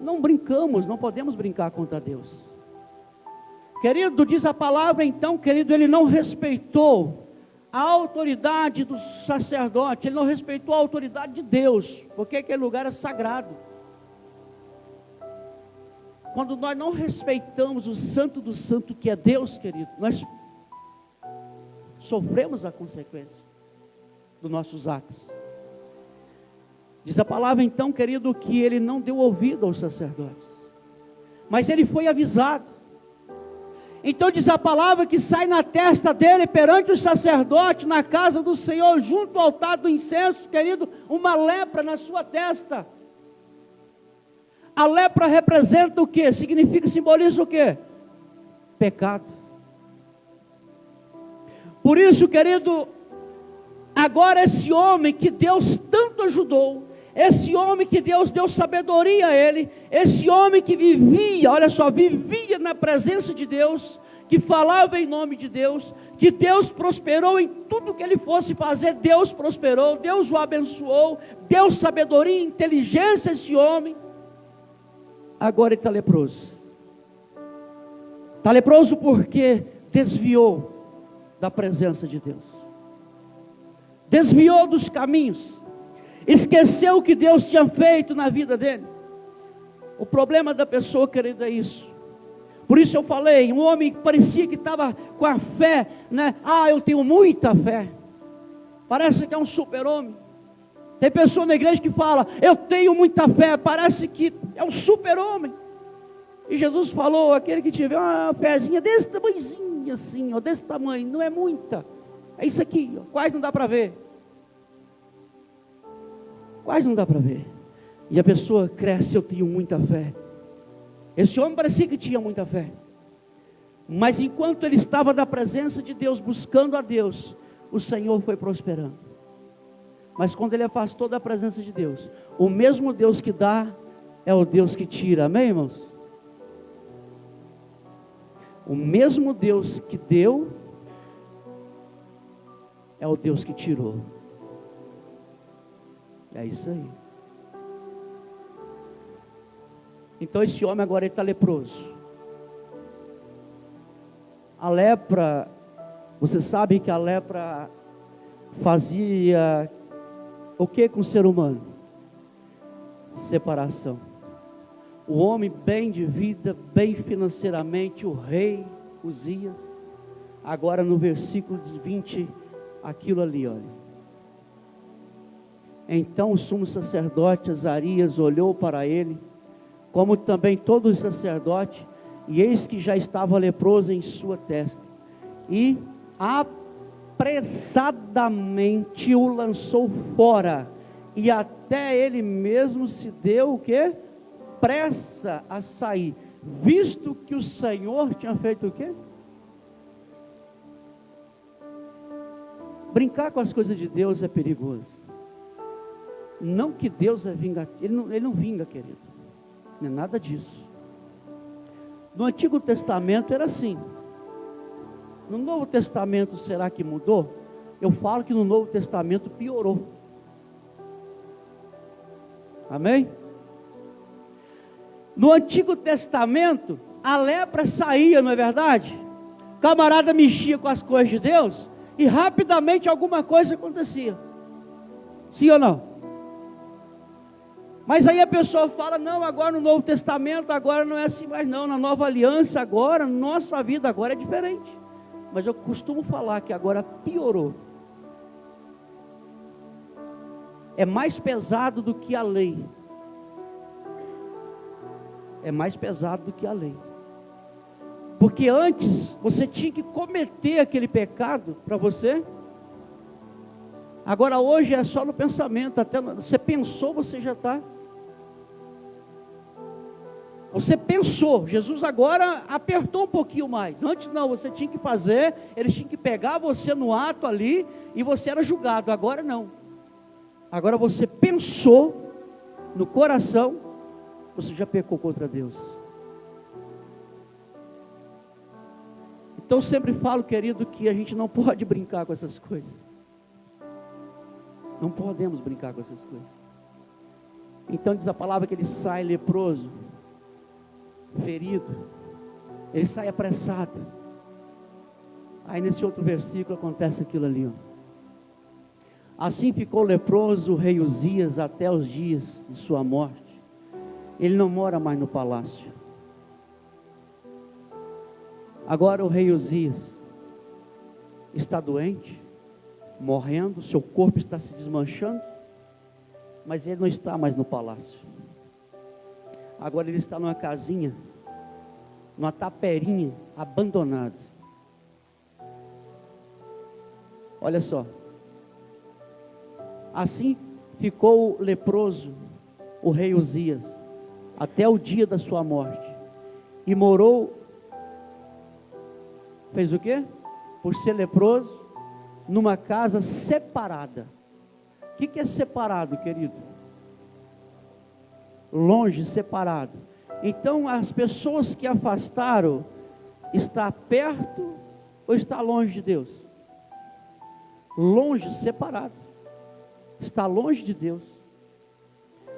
[SPEAKER 1] Não brincamos, não podemos brincar contra Deus. Querido, diz a palavra então, querido, ele não respeitou a autoridade do sacerdote, ele não respeitou a autoridade de Deus, porque aquele lugar é sagrado. Quando nós não respeitamos o santo do santo que é Deus, querido, nós sofremos a consequência dos nossos atos. Diz a palavra então, querido, que ele não deu ouvido aos sacerdotes, mas ele foi avisado. Então diz a palavra que sai na testa dele, perante os sacerdotes, na casa do Senhor, junto ao altar do incenso, querido, uma lepra na sua testa. A lepra representa o que? Significa, simboliza o que? Pecado. Por isso, querido, agora esse homem que Deus tanto ajudou, esse homem que Deus deu sabedoria a ele, esse homem que vivia, olha só, vivia na presença de Deus, que falava em nome de Deus, que Deus prosperou em tudo que ele fosse fazer. Deus prosperou, Deus o abençoou, deu sabedoria e inteligência a esse homem. Agora ele está leproso. Está leproso porque desviou da presença de Deus, desviou dos caminhos, esqueceu o que Deus tinha feito na vida dele. O problema da pessoa, querido, é isso. Por isso eu falei, um homem que parecia que estava com a fé, né? Eu tenho muita fé, parece que é um super-homem. Tem pessoa na igreja que fala, eu tenho muita fé, parece que é um super-homem. E Jesus falou, aquele que tiver uma fezinha desse tamanhozinho assim, ó, desse tamanho, não é muita, é isso aqui, ó, quase não dá para ver. Quase não dá para ver. E a pessoa cresce, eu tenho muita fé. Esse homem parecia que tinha muita fé, mas enquanto ele estava na presença de Deus, buscando a Deus, o Senhor foi prosperando. Mas quando ele afastou da presença de Deus, o mesmo Deus que dá, é o Deus que tira, amém, irmãos? O mesmo Deus que deu, é o Deus que tirou. É isso aí. Então esse homem agora ele está leproso. A lepra, você sabe que a lepra fazia o que com o ser humano? Separação. O homem bem de vida, bem financeiramente, o rei Uzias, agora no versículo 20, aquilo ali, olha. Então o sumo sacerdote Azarias olhou para ele, como também todos os sacerdotes, e eis que já estava leproso em sua testa, e apressadamente o lançou fora, e até ele mesmo se deu o quê? Pressa a sair, visto que o Senhor tinha feito o quê? Brincar com as coisas de Deus é perigoso. Não que Deus é vingativo, ele não vinga, querido, não é nada disso. No Antigo Testamento era assim. No Novo Testamento, será que mudou? Eu falo que no Novo Testamento piorou. Amém? No Antigo Testamento, a lepra saía, não é verdade? O camarada mexia com as coisas de Deus e rapidamente alguma coisa acontecia. Sim ou não? Mas aí a pessoa fala, não, agora no Novo Testamento, agora não é assim mais não, na Nova Aliança agora, nossa vida agora é diferente. Mas eu costumo falar que agora piorou. É mais pesado do que a lei. É mais pesado do que a lei. Porque antes, você tinha que cometer aquele pecado para você. Agora hoje é só no pensamento, até você pensou, você já está. Você pensou, Jesus agora apertou um pouquinho mais. Antes não, você tinha que fazer, eles tinham que pegar você no ato ali e você era julgado. Agora não. Agora você pensou no coração, você já pecou contra Deus. Então eu sempre falo, querido, que a gente não pode brincar com essas coisas. Não podemos brincar com essas coisas. Então diz a palavra que ele sai leproso, ferido, ele sai apressado. Aí nesse outro versículo acontece aquilo ali, ó. Assim ficou leproso o rei Uzias até os dias de sua morte. Ele não mora mais no palácio. Agora o rei Uzias está doente, morrendo, seu corpo está se desmanchando, mas ele não está mais no palácio. Agora ele está numa casinha, numa taperinha, abandonada. Olha só. Assim ficou leproso o rei Uzias até o dia da sua morte, e morou, fez o quê? Por ser leproso, numa casa separada. O que é separado, querido? Longe, separado. Então as pessoas que afastaram, está perto ou está longe de Deus? Longe, separado. Está longe de Deus.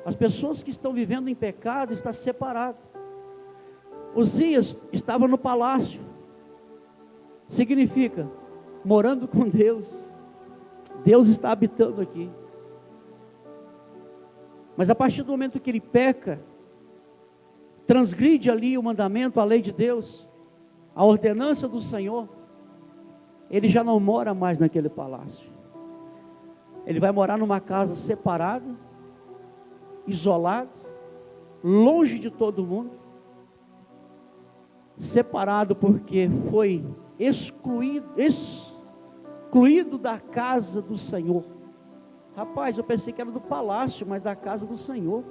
[SPEAKER 1] As pessoas que estão vivendo em pecado estão separadas. Uzias estava no palácio. Significa, morando com Deus. Deus está habitando aqui. Mas a partir do momento que ele peca, transgride ali o mandamento, a lei de Deus, a ordenança do Senhor, ele já não mora mais naquele palácio. Ele vai morar numa casa separada, isolado, longe de todo mundo, separado porque foi excluído da casa do Senhor. Rapaz, eu pensei que era do palácio, mas da casa do Senhor.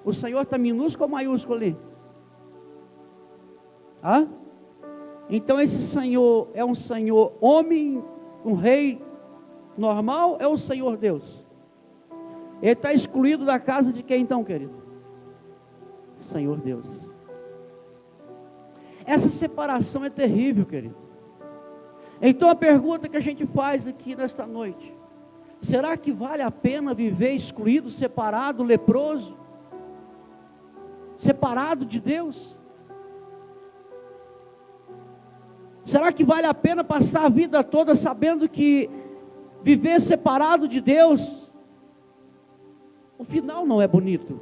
[SPEAKER 1] O Senhor está minúsculo ou maiúsculo ali? Hã? Então esse Senhor é um Senhor homem, um rei normal, é o Senhor Deus? Ele está excluído da casa de quem então, querido? Senhor Deus. Essa separação é terrível, querido. Então a pergunta que a gente faz aqui nesta noite: será que vale a pena viver excluído, separado, leproso? Separado de Deus? Será que vale a pena passar a vida toda sabendo que viver separado de Deus, o final não é bonito?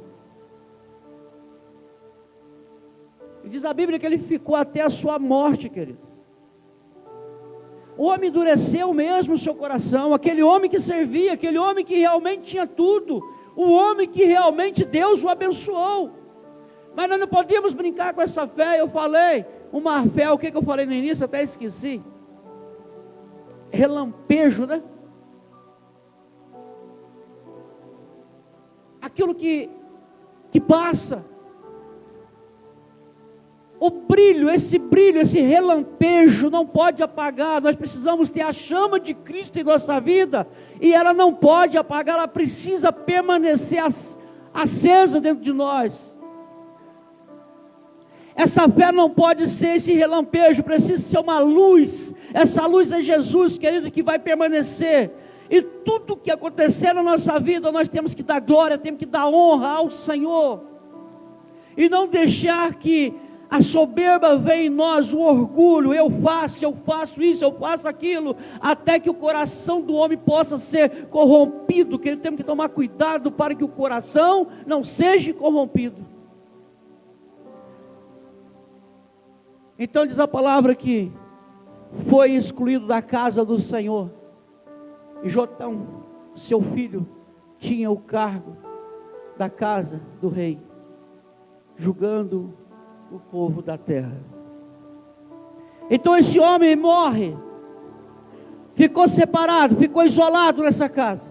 [SPEAKER 1] E diz a Bíblia que ele ficou até a sua morte, querido. O homem endureceu mesmo o seu coração, aquele homem que servia, aquele homem que realmente tinha tudo, o homem que realmente Deus o abençoou. Mas nós não podíamos brincar com essa fé. Eu falei, uma fé, o que eu falei no início, até esqueci. Relampejo, né? Aquilo que passa. O brilho, esse relampejo não pode apagar. Nós precisamos ter a chama de Cristo em nossa vida, e ela não pode apagar, ela precisa permanecer acesa dentro de nós. Essa fé não pode ser esse relampejo, precisa ser uma luz. Essa luz é Jesus, querido, que vai permanecer. E tudo que acontecer na nossa vida, nós temos que dar glória, temos que dar honra ao Senhor. E não deixar que a soberba venha em nós, o orgulho, eu faço isso, eu faço aquilo, até que o coração do homem possa ser corrompido. Que temos que tomar cuidado para que o coração não seja corrompido. Então diz a palavra que foi excluído da casa do Senhor. E Jotão, seu filho, tinha o cargo da casa do rei, julgando o povo da terra. Então esse homem morre, ficou separado, ficou isolado nessa casa.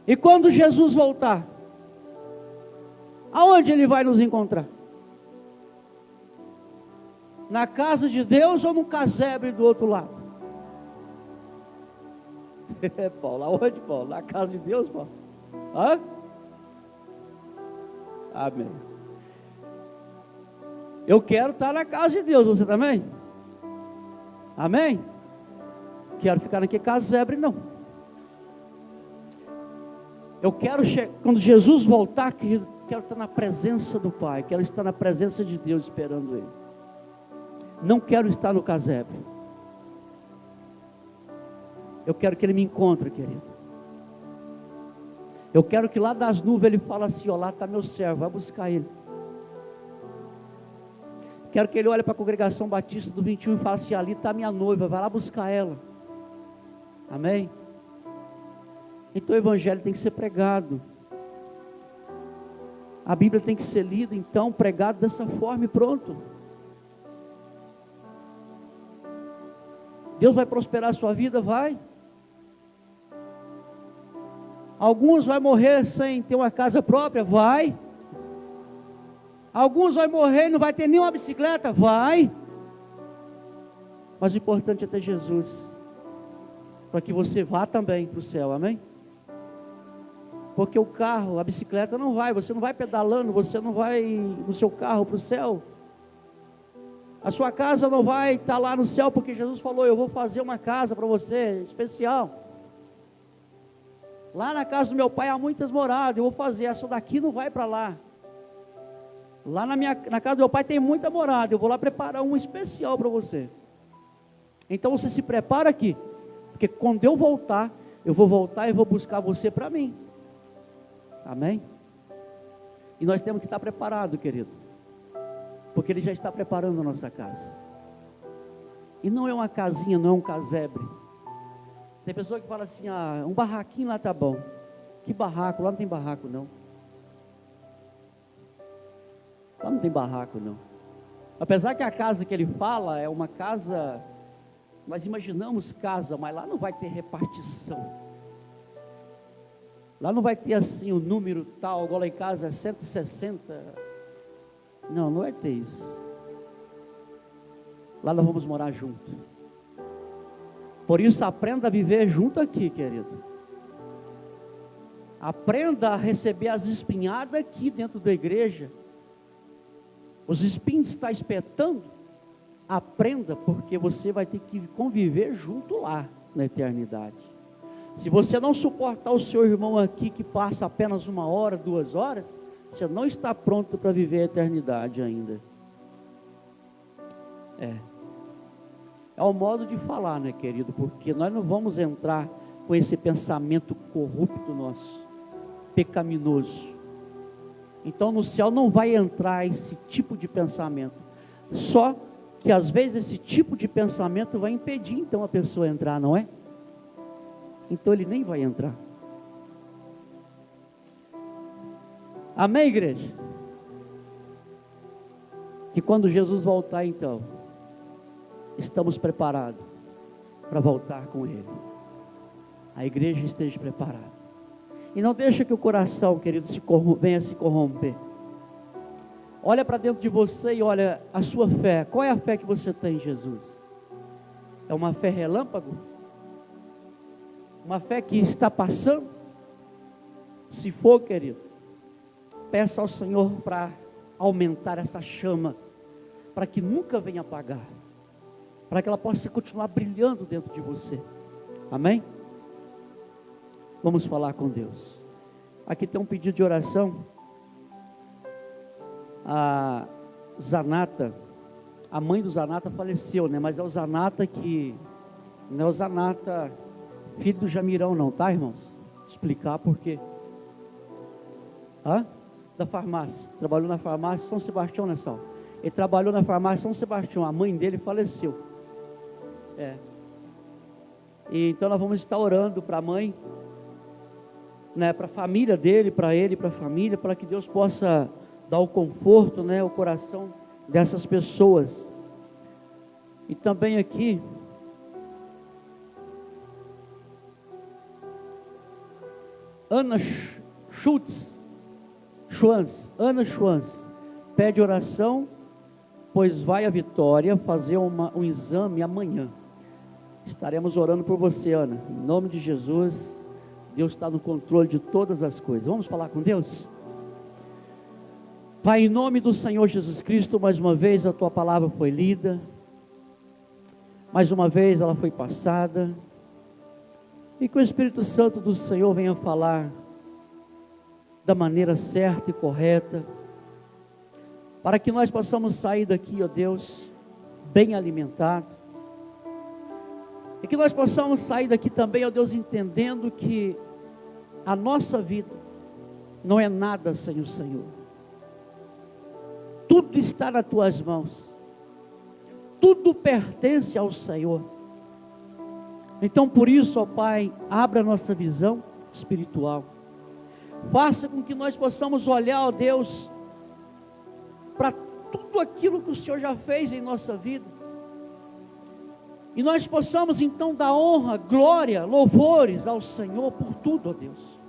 [SPEAKER 1] E quando Jesus voltar, aonde ele vai nos encontrar? Na casa de Deus ou no casebre do outro lado? Paulo, aonde, Paulo? Na casa de Deus, Paulo? Hã? Amém. Eu quero estar na casa de Deus, você também? Amém? Quero ficar naquele casebre, não. Eu quero, quando Jesus voltar, quero estar na presença do Pai, quero estar na presença de Deus esperando Ele. Não quero estar no casebre. Eu quero que Ele me encontre, querido. Eu quero que lá das nuvens Ele fale assim, ó, lá está meu servo, vai buscar ele. Quero que Ele olhe para a congregação batista do 21 e fale assim, ali está minha noiva, vai lá buscar ela. Amém? Então o evangelho tem que ser pregado. A Bíblia tem que ser lida, então, pregado dessa forma e pronto. Deus vai prosperar a sua vida? Vai. Alguns vão morrer sem ter uma casa própria? Vai. Alguns vão morrer e não vai ter nenhuma bicicleta? Vai. Mas o importante é ter Jesus, para que você vá também para o céu, amém? Porque o carro, a bicicleta não vai, você não vai pedalando, você não vai no seu carro para o céu. A sua casa não vai estar lá no céu, porque Jesus falou, eu vou fazer uma casa para você, especial. Lá na casa do meu pai há muitas moradas, eu vou fazer, essa daqui não vai para lá. Lá na casa do meu pai tem muita morada, eu vou lá preparar uma especial para você. Então você se prepara aqui, porque quando eu voltar, eu vou voltar e vou buscar você para mim. Amém? E nós temos que estar preparados, querido, porque Ele já está preparando a nossa casa. E não é uma casinha, não é um casebre. Tem pessoa que fala assim, um barraquinho lá tá bom. Que barraco? Lá não tem barraco não. Lá não tem barraco não. Apesar que a casa que ele fala é uma casa, nós imaginamos casa, mas lá não vai ter repartição. Lá não vai ter assim o número tal, igual lá em casa é 160. Não vai ter isso. Lá nós vamos morar junto. Por isso aprenda a viver junto aqui, querido. Aprenda a receber as espinhadas aqui dentro da igreja. Os espinhos estão espetando. Aprenda, porque você vai ter que conviver junto lá na eternidade. Se você não suportar o seu irmão aqui que passa apenas 1 hora, 2 horas, você não está pronto para viver a eternidade ainda. É o modo de falar, né, querido? Porque nós não vamos entrar com esse pensamento corrupto nosso, pecaminoso. Então no céu não vai entrar esse tipo de pensamento. Só que às vezes esse tipo de pensamento vai impedir então a pessoa entrar, não é? Então ele nem vai entrar. Amém, igreja? Que quando Jesus voltar então, estamos preparados para voltar com Ele. A igreja esteja preparada. E não deixa que o coração, querido, venha se corromper. Olha para dentro de você e olha a sua fé. Qual é a fé que você tem em Jesus? É uma fé relâmpago? Uma fé que está passando? Se for, querido, peça ao Senhor para aumentar essa chama, para que nunca venha apagar, para que ela possa continuar brilhando dentro de você. Amém? Vamos falar com Deus. Aqui tem um pedido de oração. A Zanata, a mãe do Zanata faleceu, né? Mas é o Zanata que, não é o Zanata filho do Jamirão não, tá, irmãos? Explicar por quê. Da farmácia, trabalhou na farmácia São Sebastião, né, Sal? Ele trabalhou na farmácia São Sebastião, a mãe dele faleceu. E então nós vamos estar orando para a mãe, né, para a família dele, para ele, para a família, para que Deus possa dar o conforto, né, o coração dessas pessoas. E também aqui, Ana Schwanz, pede oração, pois vai a Vitória fazer um exame amanhã. Estaremos orando por você, Ana, em nome de Jesus. Deus está no controle de todas as coisas. Vamos falar com Deus? Pai, em nome do Senhor Jesus Cristo, mais uma vez a Tua palavra foi lida, mais uma vez ela foi passada, e que o Espírito Santo do Senhor venha falar da maneira certa e correta, para que nós possamos sair daqui, ó Deus, bem alimentados, e que nós possamos sair daqui também, ó Deus, entendendo que a nossa vida não é nada sem o Senhor. Tudo está nas Tuas mãos, tudo pertence ao Senhor. Então por isso, ó Pai, abra a nossa visão espiritual, faça com que nós possamos olhar, ó Deus, para tudo aquilo que o Senhor já fez em nossa vida, e nós possamos então dar honra, glória, louvores ao Senhor por tudo, ó Deus,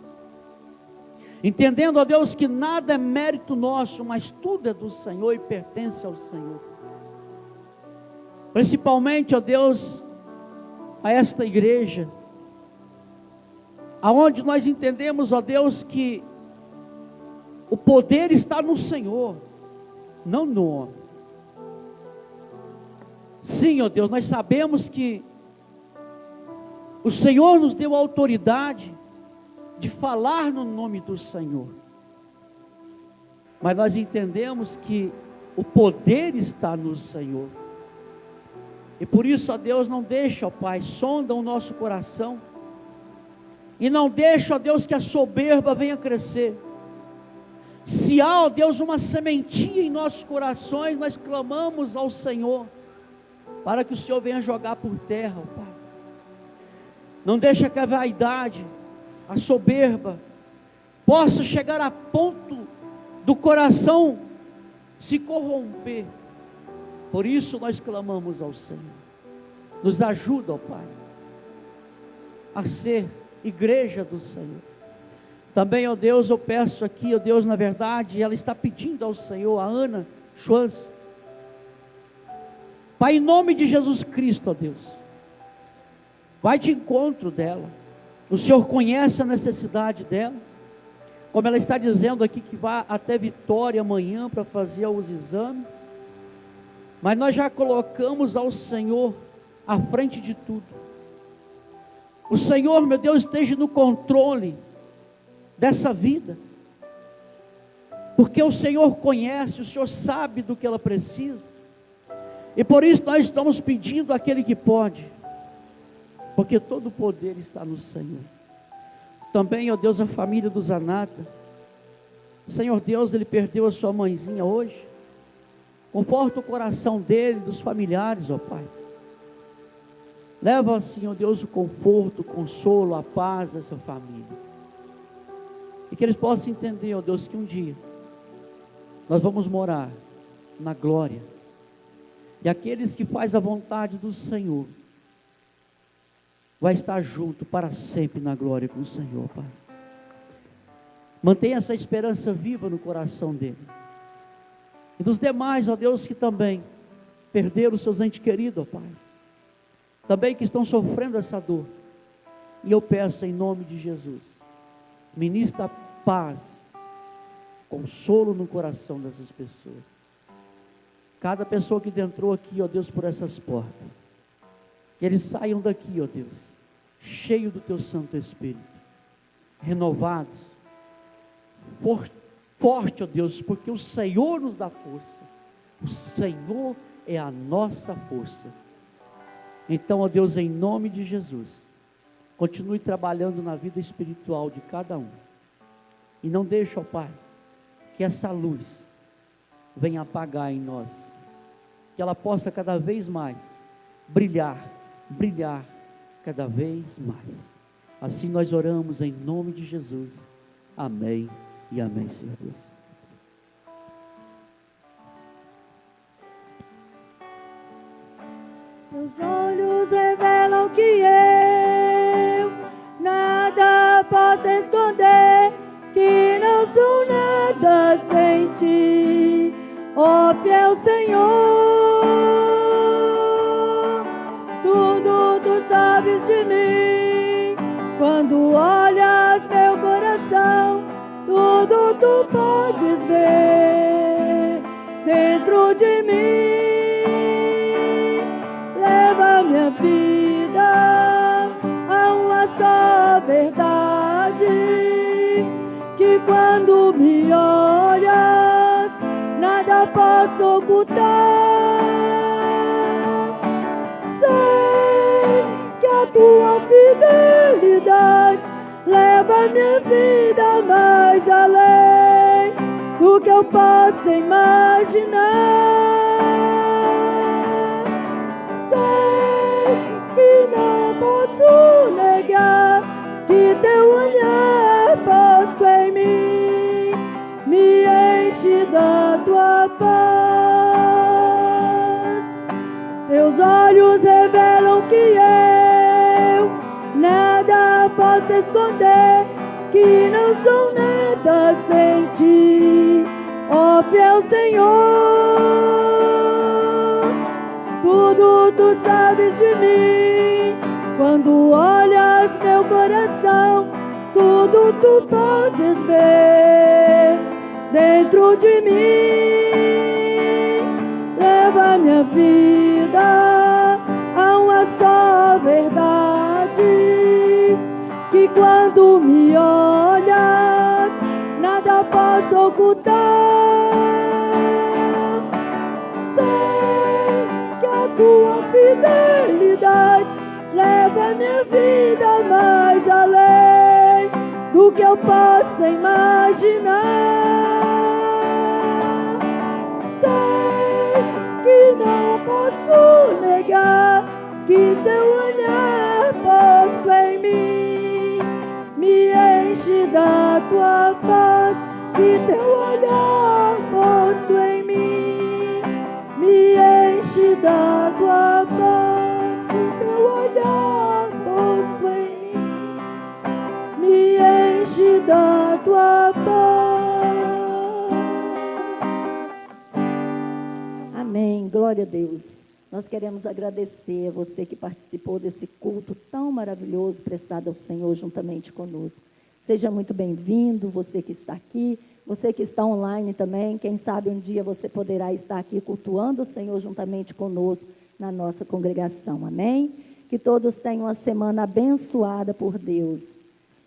[SPEAKER 1] entendendo, ó Deus, que nada é mérito nosso, mas tudo é do Senhor e pertence ao Senhor. Principalmente, ó Deus, a esta igreja, aonde nós entendemos, ó Deus, que o poder está no Senhor, não no homem. Sim, ó Deus, nós sabemos que o Senhor nos deu a autoridade de falar no nome do Senhor, mas nós entendemos que o poder está no Senhor, e por isso, ó Deus, não deixa, ó Pai, sonda o nosso coração, e não deixa, ó Deus, que a soberba venha crescer. Se há, ó Deus, uma sementinha em nossos corações, nós clamamos ao Senhor, para que o Senhor venha jogar por terra, ó Pai. Não deixa que a vaidade, a soberba, possa chegar a ponto do coração se corromper. Por isso nós clamamos ao Senhor. Nos ajuda, ó Pai, a ser igreja do Senhor. Também, ó Deus, eu peço aqui, ó Deus, na verdade, ela está pedindo ao Senhor, a Ana Schwanz. Pai, em nome de Jesus Cristo, ó Deus, vai de encontro dela. O Senhor conhece a necessidade dela, como ela está dizendo aqui, que vai até Vitória amanhã para fazer os exames, mas nós já colocamos ao Senhor à frente de tudo. O Senhor, meu Deus, esteja no controle dessa vida, porque o Senhor conhece, o Senhor sabe do que ela precisa, e por isso nós estamos pedindo àquele que pode, porque todo o poder está no Senhor. Também, ó Deus, a família do Zanata, Senhor Deus, ele perdeu a sua mãezinha hoje, conforta o coração dele, dos familiares, ó Pai, leva, Senhor Deus, o conforto, o consolo, a paz dessa família, e que eles possam entender, ó Deus, que um dia nós vamos morar na glória, e aqueles que fazem a vontade do Senhor vai estar junto para sempre na glória com o Senhor, Pai. Mantenha essa esperança viva no coração dele, e dos demais, ó Deus, que também perderam os seus entes queridos, ó Pai, também que estão sofrendo essa dor, e eu peço em nome de Jesus, ministra paz, consolo no coração dessas pessoas. Cada pessoa que entrou aqui, ó Deus, por essas portas, que eles saiam daqui, ó Deus, cheio do teu Santo Espírito, renovados, forte, ó Deus, porque o Senhor nos dá força, o Senhor é a nossa força. Então, ó Deus, em nome de Jesus, continue trabalhando na vida espiritual de cada um, e não deixe, ó Pai, que essa luz venha apagar em nós, que ela possa cada vez mais brilhar cada vez mais. Assim nós oramos em nome de Jesus. Amém e amém, Senhor Deus.
[SPEAKER 2] Meus olhos revelam que eu nada posso esconder, que não sou nada sem ti, ó fiel Senhor. Tudo tu sabes de mim, quando olhas meu coração, tudo tu podes ver dentro de mim. Leva minha vida a uma só verdade, que quando me olhas, nada posso ocultar. Sei que a tua fidelidade leva minha vida mais além do que eu posso imaginar. Sei que não posso negar que teu olhar posto em mim me enche da tua paz. Teus olhos revelam que eu nada posso esconder, que não sou nada sem ti, ó fiel Senhor. Tudo tu sabes de mim, quando olhas meu coração, tudo tu podes ver dentro de mim. Leva minha vida a uma só verdade, que quando me olhas, nada posso ocultar. Sei que a tua fidelidade leva minha vida mais além do que eu possa imaginar. Sei que não posso negar que teu olhar posto em mim me enche da tua paz, que teu olhar posto em mim me enche da tua paz, que teu olhar posto em mim me enche da tua paz. Amém, glória a Deus. Nós queremos agradecer a você que participou desse culto tão maravilhoso prestado ao Senhor juntamente conosco. Seja muito bem-vindo, você que está aqui, você que está online também. Quem sabe um dia você poderá estar aqui cultuando o Senhor juntamente conosco na nossa congregação. Amém? Que todos tenham uma semana abençoada por Deus,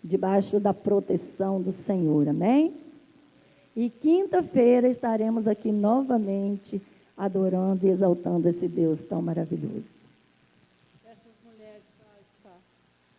[SPEAKER 2] debaixo da proteção do Senhor. Amém? E quinta-feira estaremos aqui novamente adorando e exaltando esse Deus tão maravilhoso.